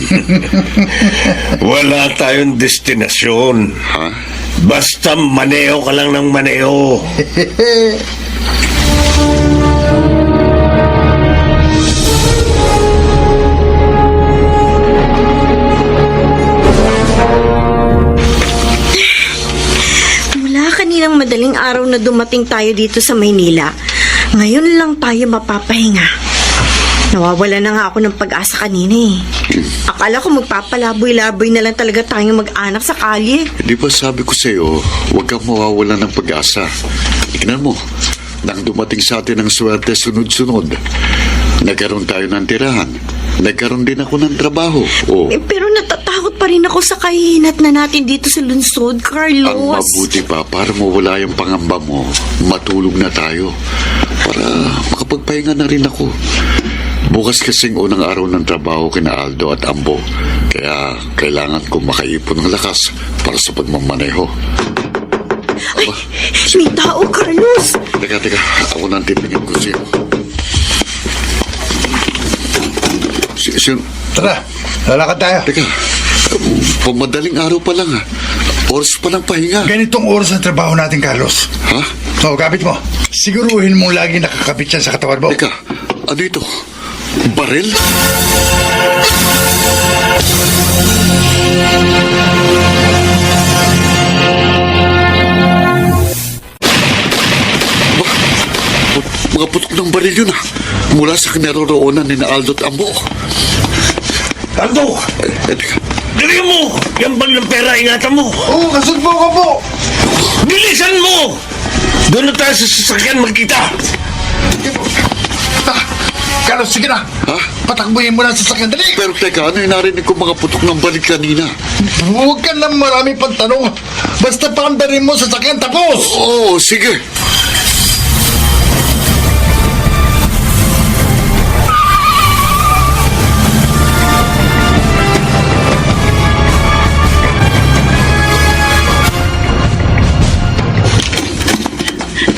Wala tayong destinasyon. Ha? Basta maneho ka lang ng maneho. Mula kaninang madaling araw na dumating tayo dito sa Maynila, ngayon lang tayo mapapahinga. Nawawala na nga ako ng pag-asa kanina eh. Akala ko magpapalaboy-laboy na lang talaga tayong mag-anak sa kalye. Di ba sabi ko sa'yo, huwag kang mawawala ng pag-asa. Tignan mo, nang dumating sa atin ang swerte sunod-sunod, nagkaroon tayo ng tirahan. Nagkaroon din ako ng trabaho. Oh. Pero natatakot pa rin ako sa kahinat na natin dito sa lungsod, Carlos. Ang mabuti pa, para mawala yung pangamba mo, matulog na tayo. Para makapagpahinga na rin ako. Bukas kasing unang araw ng trabaho kina Aldo at Ambo. Kaya kailangan kong makaipon ng lakas para sa pagmamaneho. Ay, may tao, Carlos. Teka. Ako nang titingin ko siya. Sino? Tara, lalakad tayo. Teka, Pamadaling araw pa lang ha. Oras pa ng pahinga. Ganitong oras ang trabaho natin, Carlos. Ha? O, kapit mo. Siguruhin mong lagi nakakabit yan sa katawan mo. Teka, ano ito? Baril? Mga putok ng baril yun mula sa kinaroroonan ni Aldo at Ambo. Aldo! Teka. Dali mo! Yan bang ng pera, ingatan mo! Oo, kasunod mo ka po. Bilisan mo! Doon na tayo sa sasakyan magkita! Carlos, sige na. Ha? Patakbuhin mo na sa sasakyan. Dali! Pero teka, ano yung narinig ko mga putok ng baril kanina? Huwag ka na marami pang tanong. Basta paandarin mo sa sasakyan, tapos! Oo, sige.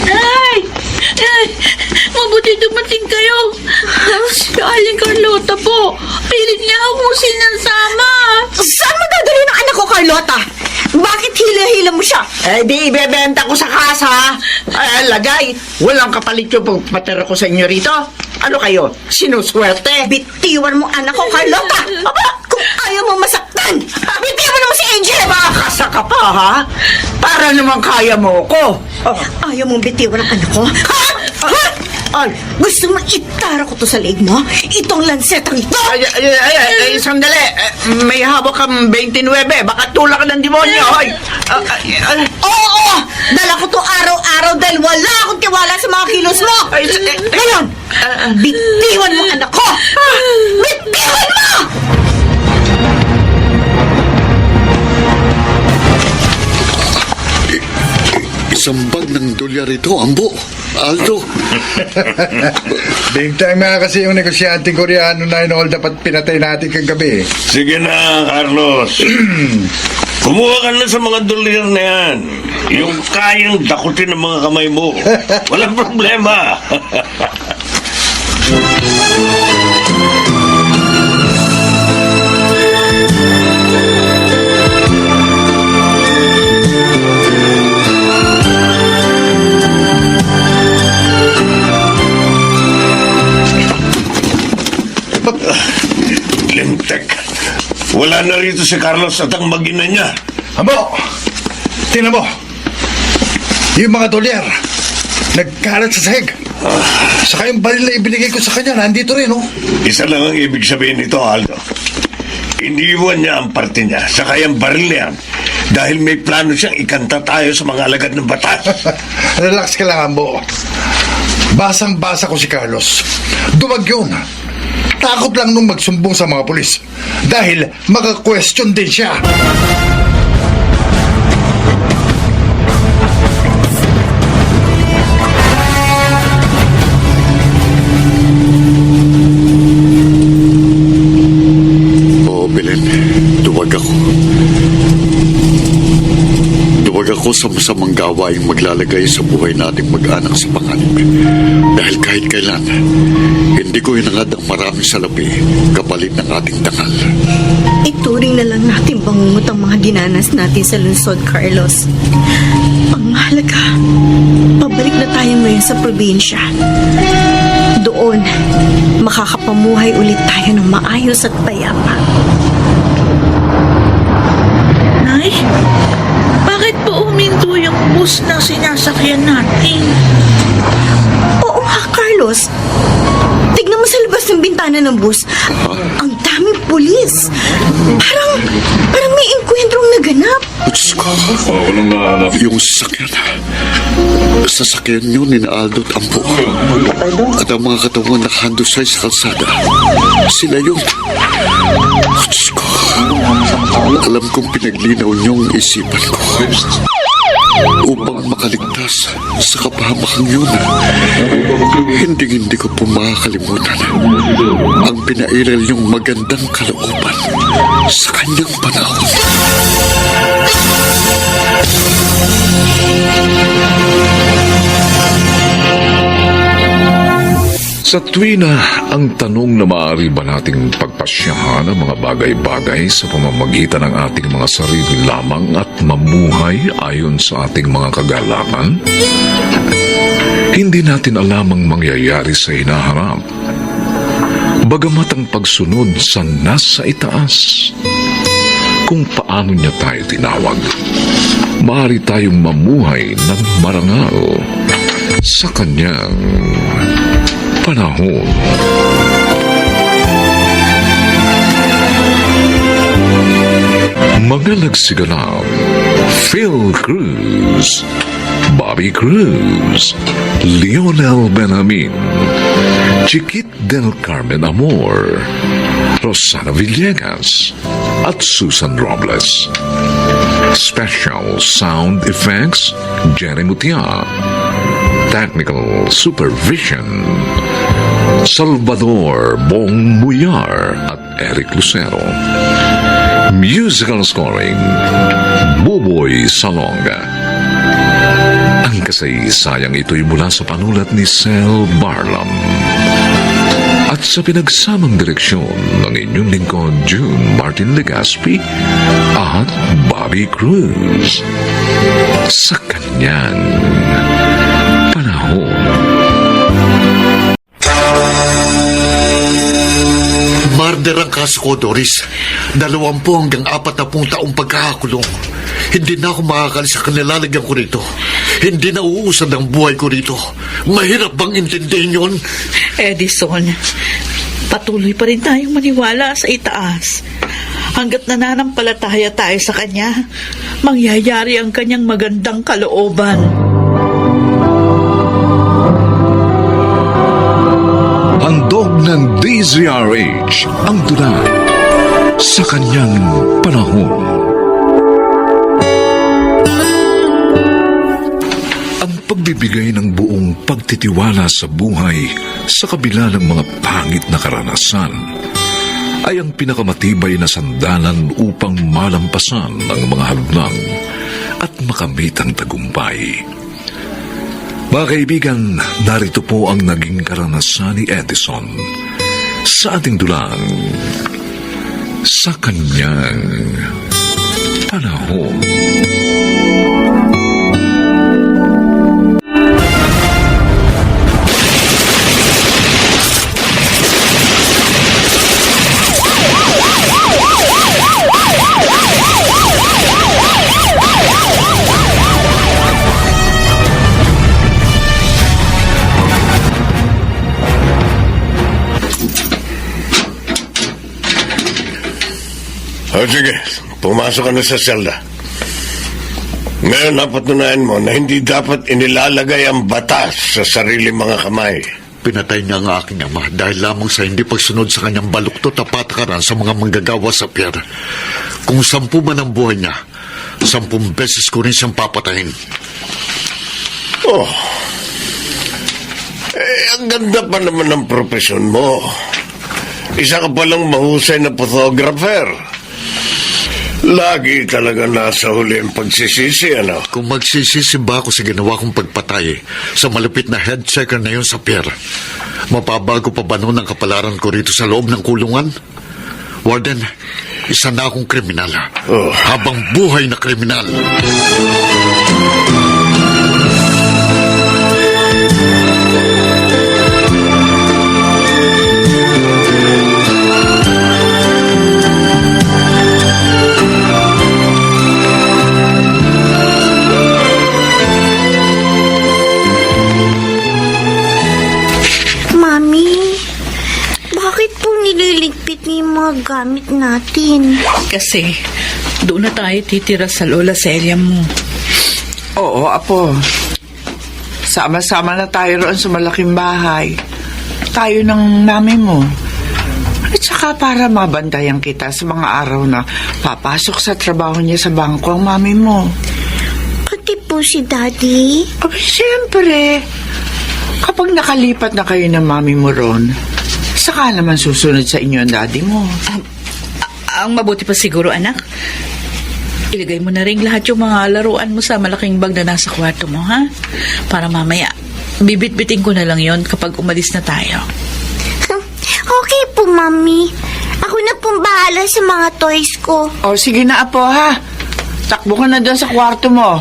Ay! Ay! Mabuti dumating kayo. Si Aling Carlota po. Pilit niya akong sinasama. Saan magdadali ng anak ko, Carlota? Bakit hila-hila mo siya? Eh, di ibebenta ko sa kasa. Ay, lagay. Walang kapalit yung pagpatera ko sa inyo rito. Ano kayo? Sinuswerte? Bitiwan mo anak ko, Carlota! Aba, kung ayaw mo masaktan, bitiwan mo si Angel! Makakasa ka pa, ha? Para naman kaya mo ko. Oh. Ayaw mong bitiwan ang anak ko? Ha? Ha? Ay, Gusto mo itara ko to sa leeg mo? Itong lansetang ito? sandali. May hawak kang 29. Baka tulak ka ng demonyo. Ay, Oo! Dala ko to araw-araw dahil wala akong tiwala sa mga kilos mo! Ngayon, bitiwan mo anak ko! Bitiwan mo! Isang bag ng dolyar ito, Ambo. Aldo. Big time nga kasi yung negosyanteng Koreano na inohold up at pinatay natin kagabi. Sige na, Carlos. Kumuha ka na sa mga dolyar na yan. Yung kayang dakutin ng mga kamay mo. Walang problema. Lintek. Wala na rito si Carlos at ang mag-ina niya. Amo! Tingnan mo! Yung mga dolyar, nagkalat sa sahig. Saka yung baril na ibinigay ko sa kanya, nandito rin, oh. Isa lang ang ibig sabihin nito, Aldo. Iniwan niya ang parte niya, saka yung baril niya, dahil may plano siyang ikanta tayo sa mga alagad ng batas. Relax ka lang, Ambo. Basang-basa ko si Carlos. Dumag yun. Takot lang nung magsumbong sa mga pulis. Dahil maka-question din siya. Oo, Belen. Duwag ako. Duwag ako sa masamang gawaing maglalagay sa buhay nating mag-anak sa panganib. Dahil kahit kailan, hindi ko hinangad ang maraming salapi kapalit ng ating dangal. Ituring na lang natin bangungot ang mga dinanas natin sa lungsod, Carlos. Ang mahalaga, pabalik na tayo ngayon sa probinsya. Doon, makakapamuhay ulit tayo ng maayos at payapa. Nay, bakit po uminto yung bus na sinasakyan natin? Oo nga, Carlos. Tignan mo sa labas ng bintana ng bus. Ang daming pulis. Parang may engkwentrong naganap. Diyos ko. Yung sasakyan yun ni Aldo at Ambo. At ang mga katawan nakahandusay sa kalsada. Sila yun. Diyos ko. Alam kong pinaglinaw niyong isipan ko. Upang makaligtas sa kapahamakang yun. Hindi ko po makakalimutan ang pinairal niyong magandang kalooban sa kanyang panahon. Sa tuwina, ang tanong na maaari ba nating pagpasyahan ang mga bagay-bagay sa pamamagitan ng ating mga sarili lamang at mamuhay ayon sa ating mga kagalakan? Hindi natin alam ang mangyayari sa hinaharap. Bagamat ang pagsunod sa nasa itaas, kung paano niya tayo tinawag, maaari tayong mamuhay ng marangal sa kanyang panahon. Mga nagsiganap: Phil Cruz, Bobby Cruz, Lionel Benjamin, Chiquit del Carmen Amor, Rosana Villegas, at Susan Robles. Special Sound Effects, Jenny Mutia. Technical Supervision, Salvador Bong Muyar at Eric Lucero. Musical Scoring, Buboy Salonga. Ang kasaysayang ito'y mula sa panulat ni Sel Barlam at sa pinagsamang direksyon ng inyong lingkod June Martin Legaspi at Bobby Cruz sa kanyang panahon. Murder ang kaso ko, Doris. 20 hanggang 40 taong pagkakakulong. Hindi na ako makakalis sa kanilalagyan ko rito. Hindi na uusad ang buhay ko rito. Mahirap bang intindihin yun? Edison, patuloy pa rin tayong maniwala sa itaas. Hanggat nananampalataya tayo sa kanya, mangyayari ang kanyang magandang kalooban. Handog ng DZRH ang tula sa kanyang panahon. Ang pagbibigay ng buong pagtitiwala sa buhay sa kabila ng mga pangit na karanasan ay ang pinakamatibay na sandalan upang malampasan ang mga hadlang at makamit ang tagumpay. Mga kaibigan, narito po ang naging karanasan ni Edison sa ating dulang sa kanyang panahon. O sige, pumasok ka na sa selda. Ngayon, napatunayan mo na hindi dapat inilalagay ang batas sa sarili mga kamay. Pinatay niya ang aking ama dahil lamang sa hindi pagsunod sa kanyang baluktot at patakaran sa mga manggagawa sa pier. Kung 10 man ang buhay niya, 10 beses ko rin siyang papatayin. Oh, ang ganda pa naman ng propesyon mo. Isa ka palang mahusay na photographer. Lagi talaga nasa huli ang pagsisisi, ano? Kung magsisisi ba ako sa ginawa kong pagpatay sa malupit na head checker na yun sa pier, mapabago pa ba noon ang kapalaran ko rito sa loob ng kulungan? Warden, isa na akong kriminal. Oh. Habang buhay na kriminal. Nililigpit niyo yung mga gamit natin. Kasi doon na tayo titira sa Lola Celia mo. Oo, Apo. Sama-sama na tayo roon sa malaking bahay. Tayo ng mami mo. At saka para mabantayan kita sa mga araw na papasok sa trabaho niya sa bangko ang mami mo. Pati po si Daddy? Abay, siyempre. Kapag nakalipat na kayo ng mami mo ron, saka naman susunod sa inyo ang daddy mo. Ang mabuti pa siguro, anak, ilagay mo na rin lahat yung mga laruan mo sa malaking bag na nasa kwarto mo, ha? Para mamaya, Bibit-bitin ko na lang yon kapag umalis na tayo. Okay po, Mami. Ako na pong bahala sa mga toys ko. O, sige na, Apo, ha? Takbo ka na dyan sa kwarto mo.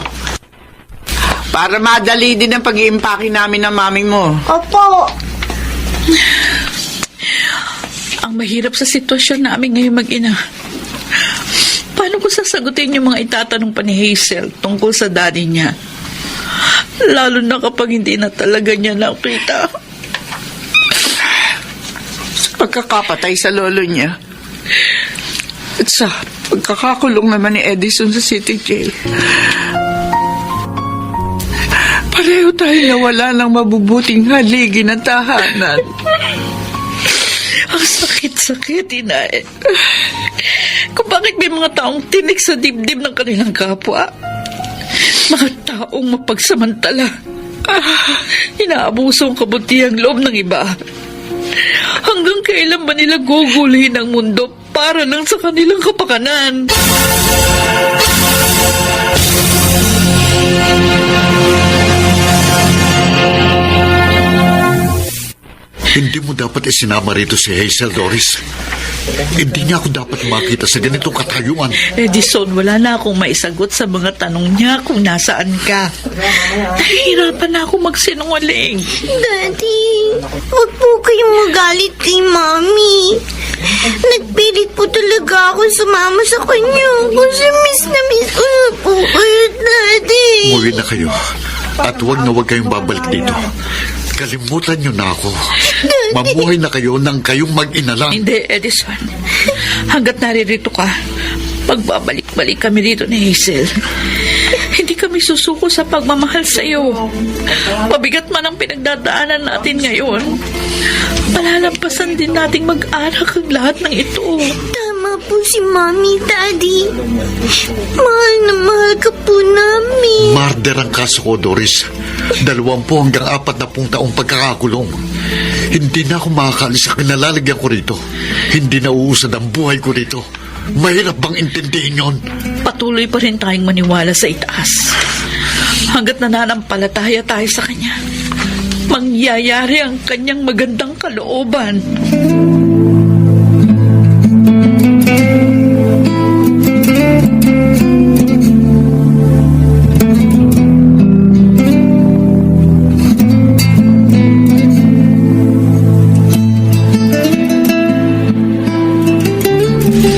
Para madali din ang pag-iimpake namin ng mami mo. Opo. Ang mahirap sa sitwasyon namin ngayon mag-ina. Paano ko sasagutin yung mga itatanong pa ni Hazel tungkol sa daddy niya? Lalo na kapag hindi na talaga niya nakita. Sa pagkakapatay sa lolo niya. At sa pagkakakulong naman ni Edison sa City Jail. Pareho tayo nawala ng mabubuting haligi ng tahanan. Ang sakit-sakit, inay. Kung bakit may mga taong tinik sa dibdib ng kanilang kapwa. Mga taong mapagsamantala. Inaabuso ang kabutihang loob ng iba. Hanggang kailan ba nila guguluhin ang mundo para lang sa kanilang kapakanan? Hindi mo dapat isinama rito si Hazel, Doris. Hindi niya ako dapat makita sa ganitong katayuan. Edison, wala na akong maisagot sa mga tanong niya kung nasaan ka. Nahihirapan na ako magsinungaling. Daddy, huwag po kayong magalit kay Mami. Nagpilit po talaga ako sumama sa kanya kasi miss na po kayo, Daddy. Umuwi na kayo. At huwag na huwag kayong babalik dito. Kalimutan niyo na ako. Mamuhay na kayo nang kayong mag-ina lang. Hindi, Edison. Hanggat naririto ka, pagbabalik-balik kami dito ni Hazel. Hindi kami susuko sa pagmamahal sa iyo. Mabigat man ang pinagdadaanan natin ngayon. Palalampasan din nating mag-anak ang lahat ng ito. Tama po si Mami, Daddy. Mahal na mahal ka po namin. Murder ang kaso ko, Doris. 20 hanggang 40 taong pagkakakulong. Hindi na ako makakaalis sa kinalalagyan ko rito. Hindi na uusad ang buhay ko rito. Mahirap bang intindihin yon? Patuloy pa rin tayong maniwala sa itaas. Hanggat nananampalataya tayo sa Kanya, mangyayari ang Kanyang magandang kalooban.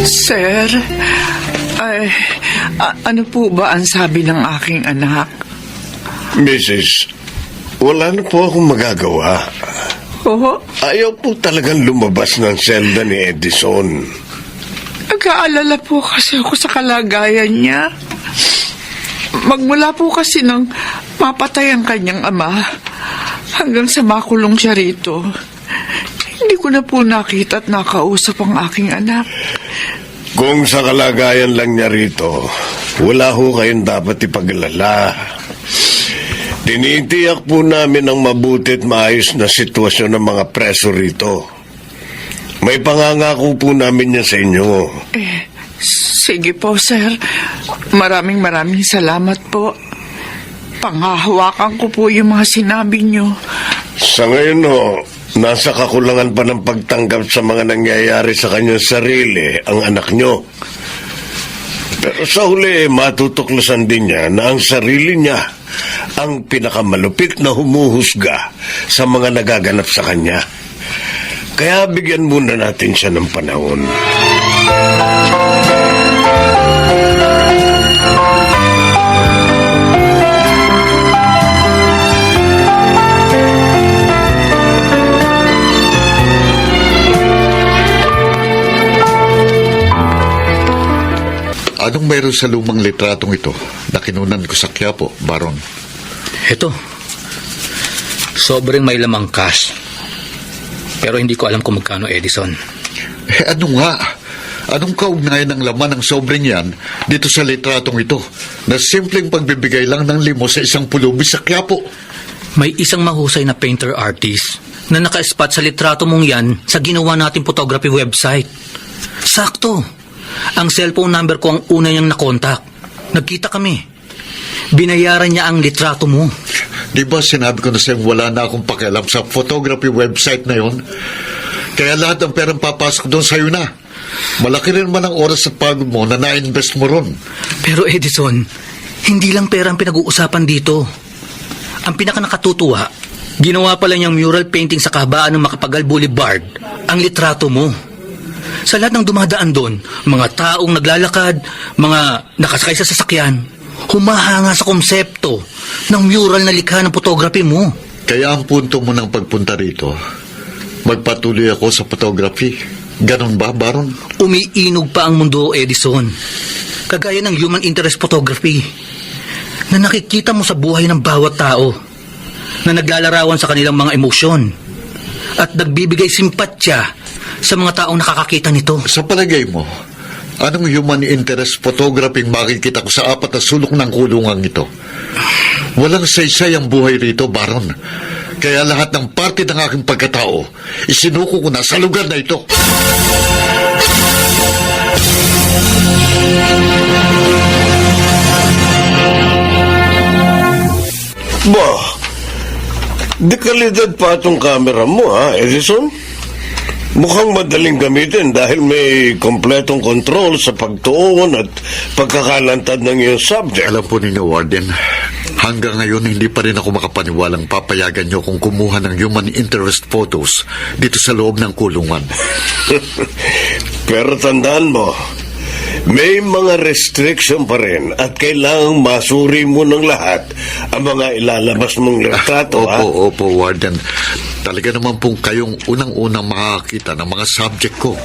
Sir, ano po ba ang sabi ng aking anak? Mrs., wala na po akong magagawa. Oo, Ayaw po talagang lumabas ng selda ni Edison. nag-aalala po kasi ako sa kalagayan niya. Magmula po kasi nang mapatay ang kanyang ama hanggang sa makulong siya rito. Hindi ko na po nakita at nakausap ang aking anak. Kung sa kalagayan lang niya rito, wala ho kayong dapat ipag-alala. Tinitiyak po namin ang mabuti at maayos na sitwasyon ng mga preso rito. May pangangako po namin yan sa inyo. Sige po, sir. Maraming salamat po. Panghahawakan ko po yung mga sinabi niyo. Sa ngayon ho, nasa kakulangan pa ng pagtanggap sa mga nangyayari sa kanyang sarili ang anak nyo. Pero sa huli, matutuklasan din niya na ang sarili niya ang pinakamalupit na humuhusga sa mga nagaganap sa kanya. Kaya bigyan muna natin siya ng panahon. Anong meron sa lumang litratong ito na kinunan ko sa Quiapo, Baron? Ito. Sobrang may lamang cash. Pero hindi ko alam kung magkano, Edison. Ano nga? Anong kaugnayan ng laman ng sobrang yan dito sa litratong ito na simpleng pagbibigay lang ng limo sa isang pulubi sa Quiapo? May isang mahusay na painter artist na naka-spot sa litrato mong yan sa ginawa nating photography website. Sakto. Ang cellphone number ko ang una niyang nakontak. Nagkita kami. Binayaran niya ang litrato mo. Di ba sinabi ko na sa'yo wala na akong pakialam sa photography website na yon? Kaya lahat ng perang papasok doon sa'yo na. Malaki rin man ang oras at pagod mo na na-invest mo ron. Pero Edison, hindi lang pera ang pinag-uusapan dito. Ang pinaka-nakatutuwa, ginawa pala niyang mural painting sa kahabaan ng Makapagal Boulevard, ang litrato mo. Sa lahat ng dumadaan doon, mga taong naglalakad, mga nakasakay sa sasakyan, humahanga sa konsepto ng mural na likha ng photography mo. Kaya ang punto mo ng pagpunta rito, magpatuloy ako sa photography. Ganon ba, Baron? Umiinog pa ang mundo, Edison. Kagaya ng human interest photography na nakikita mo sa buhay ng bawat tao na naglalarawan sa kanilang mga emosyon at nagbibigay simpatya sa mga taong nakakakita nito. Sa palagay mo, anong human interest photography makikita ko sa apat na sulok ng kulungan ito? Walang saysay ang buhay rito, Baron. Kaya lahat ng parte ng aking pagkatao, isinuko ko na sa lugar na ito. Bah, di kalidad pa itong camera mo, ha, Edison? Mukhang madaling gamitin dahil may kompletong kontrol sa pagtuon at pagkakalantad ng iyong subject. Alam po ninyo, Warden, hanggang ngayon hindi pa rin ako makapaniwalang papayagan nyo kung kumuha ng human interest photos dito sa loob ng kulungan. Pero tandaan mo, may mga restriction pa rin at kailangang masuri mo ng lahat ang mga ilalabas mong litrato, ha? Opo, Warden. Talaga naman pong kayong unang-unang makakita ng mga subject ko.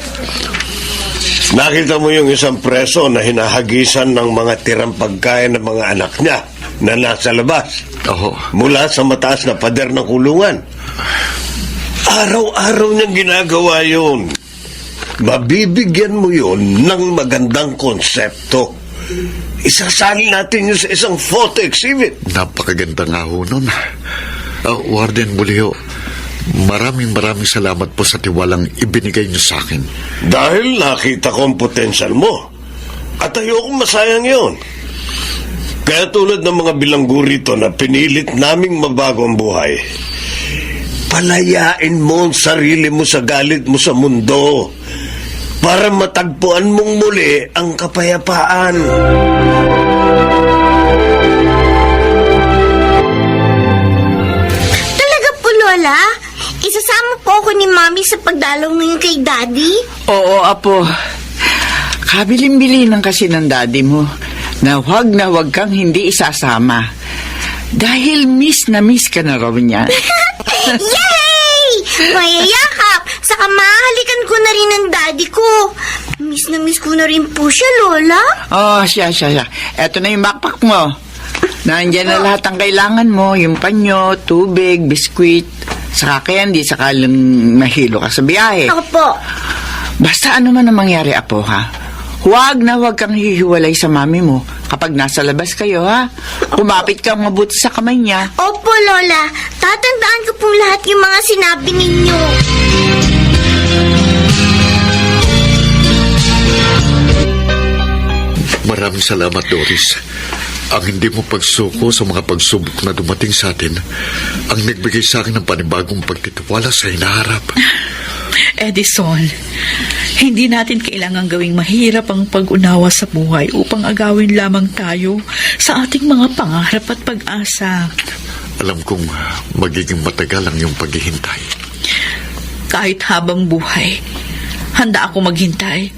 Nakita mo yung isang preso na hinahagisan ng mga tirang pagkain ng mga anak niya na nasa labas. Mula sa mataas na pader ng kulungan. Araw-araw niyang ginagawa yun. Mabibigyan mo yun ng magandang konsepto. Isasali natin yun sa isang photo exhibit. Napakaganda nga ho nun. Warden Bulio, maraming salamat po sa tiwalang ibinigay niyo sa akin. Dahil nakita ko ang potensyal mo. At ayokong masayang yon. Kaya tulad ng mga bilanggo rito na pinilit naming mabago ang buhay, palayain mo ang sarili mo sa galit mo sa mundo para matagpuan mong muli ang kapayapaan. Talaga po, Lola? Isasama po ako ni Mami sa pagdalaw ngayon kay Daddy? Oo, Apo. Kabilin-bilinan kasi ng daddy mo na huwag kang hindi isasama. Dahil miss na miss ka na raw niya. Yay! Mayayakap! Saka mahalikan ko na rin ang daddy ko. Miss na miss ko na rin po siya, Lola. Oh, siya. Eto na yung backpack mo. Nandiyan na lahat ang kailangan mo. Yung panyo, tubig, biskwit, saka candy, saka lang mahilo ka sa biyahe. Opo. Basta ano man ang mangyari, Apo, ha? Huwag kang hihiwalay sa mami mo kapag nasa labas kayo, ha? Kumapit kang mabuti sa kamay niya. Opo, Lola. Tatandaan ko pong lahat yung mga sinabi ninyo. Maraming salamat, Doris. Ang hindi mo pagsuko sa mga pagsubok na dumating sa atin ang nagbigay sa akin ng panibagong pagtitiwala sa hinaharap. Edison, hindi natin kailangan gawing mahirap ang pag-unawa sa buhay upang agawin lamang tayo sa ating mga pangarap at pag-asa. Alam kong magiging matagal ang iyong paghihintay. Kahit habang buhay, handa ako maghintay.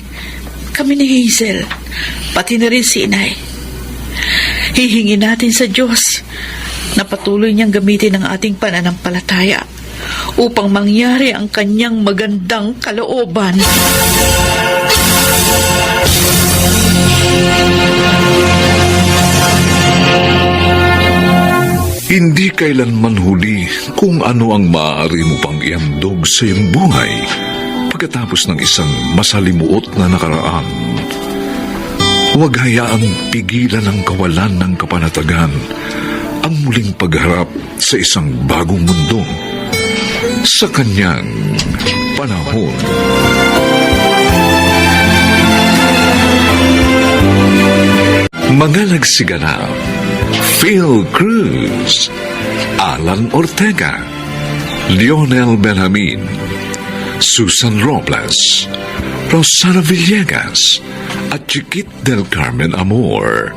Kami ni Hazel, pati na rin si Inay. Hihingi natin sa Diyos na patuloy niyang gamitin ang ating pananampalataya upang mangyari ang kanyang magandang kalooban. Hindi kailanman huli kung ano ang maaari mo pang ihandog sa iyong buhay pagkatapos ng isang masalimuot na nakaraan. Huwag hayaang pigilan ang kawalan ng kapanatagan ang muling pagharap sa isang bagong mundo sa kanyang panahon. Mga nagsiganap, Phil Cruz, Alan Ortega, Lionel Benjamin, Susan Robles, Rosana Villegas, at Chiquit del Carmen Amor.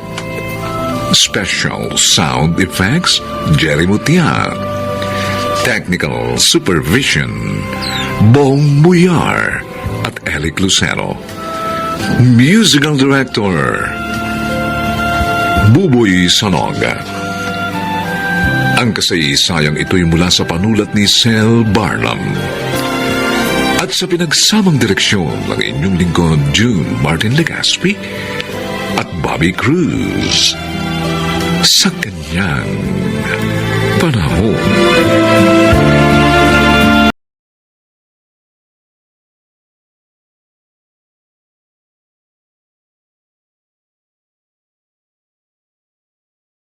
Special sound effects, Jerry Mutia. Technical supervision, Bong Muyar at Eric Lucero. Musical director, Buboy Sanoga. Ang kasaysayang ito'y mula sa panulat ni Sel Barnum. At sa pinagsamang direksyon ng inyong lingkod, June Martin Legaspi at Bobby Cruz. Sa kanyang panahon.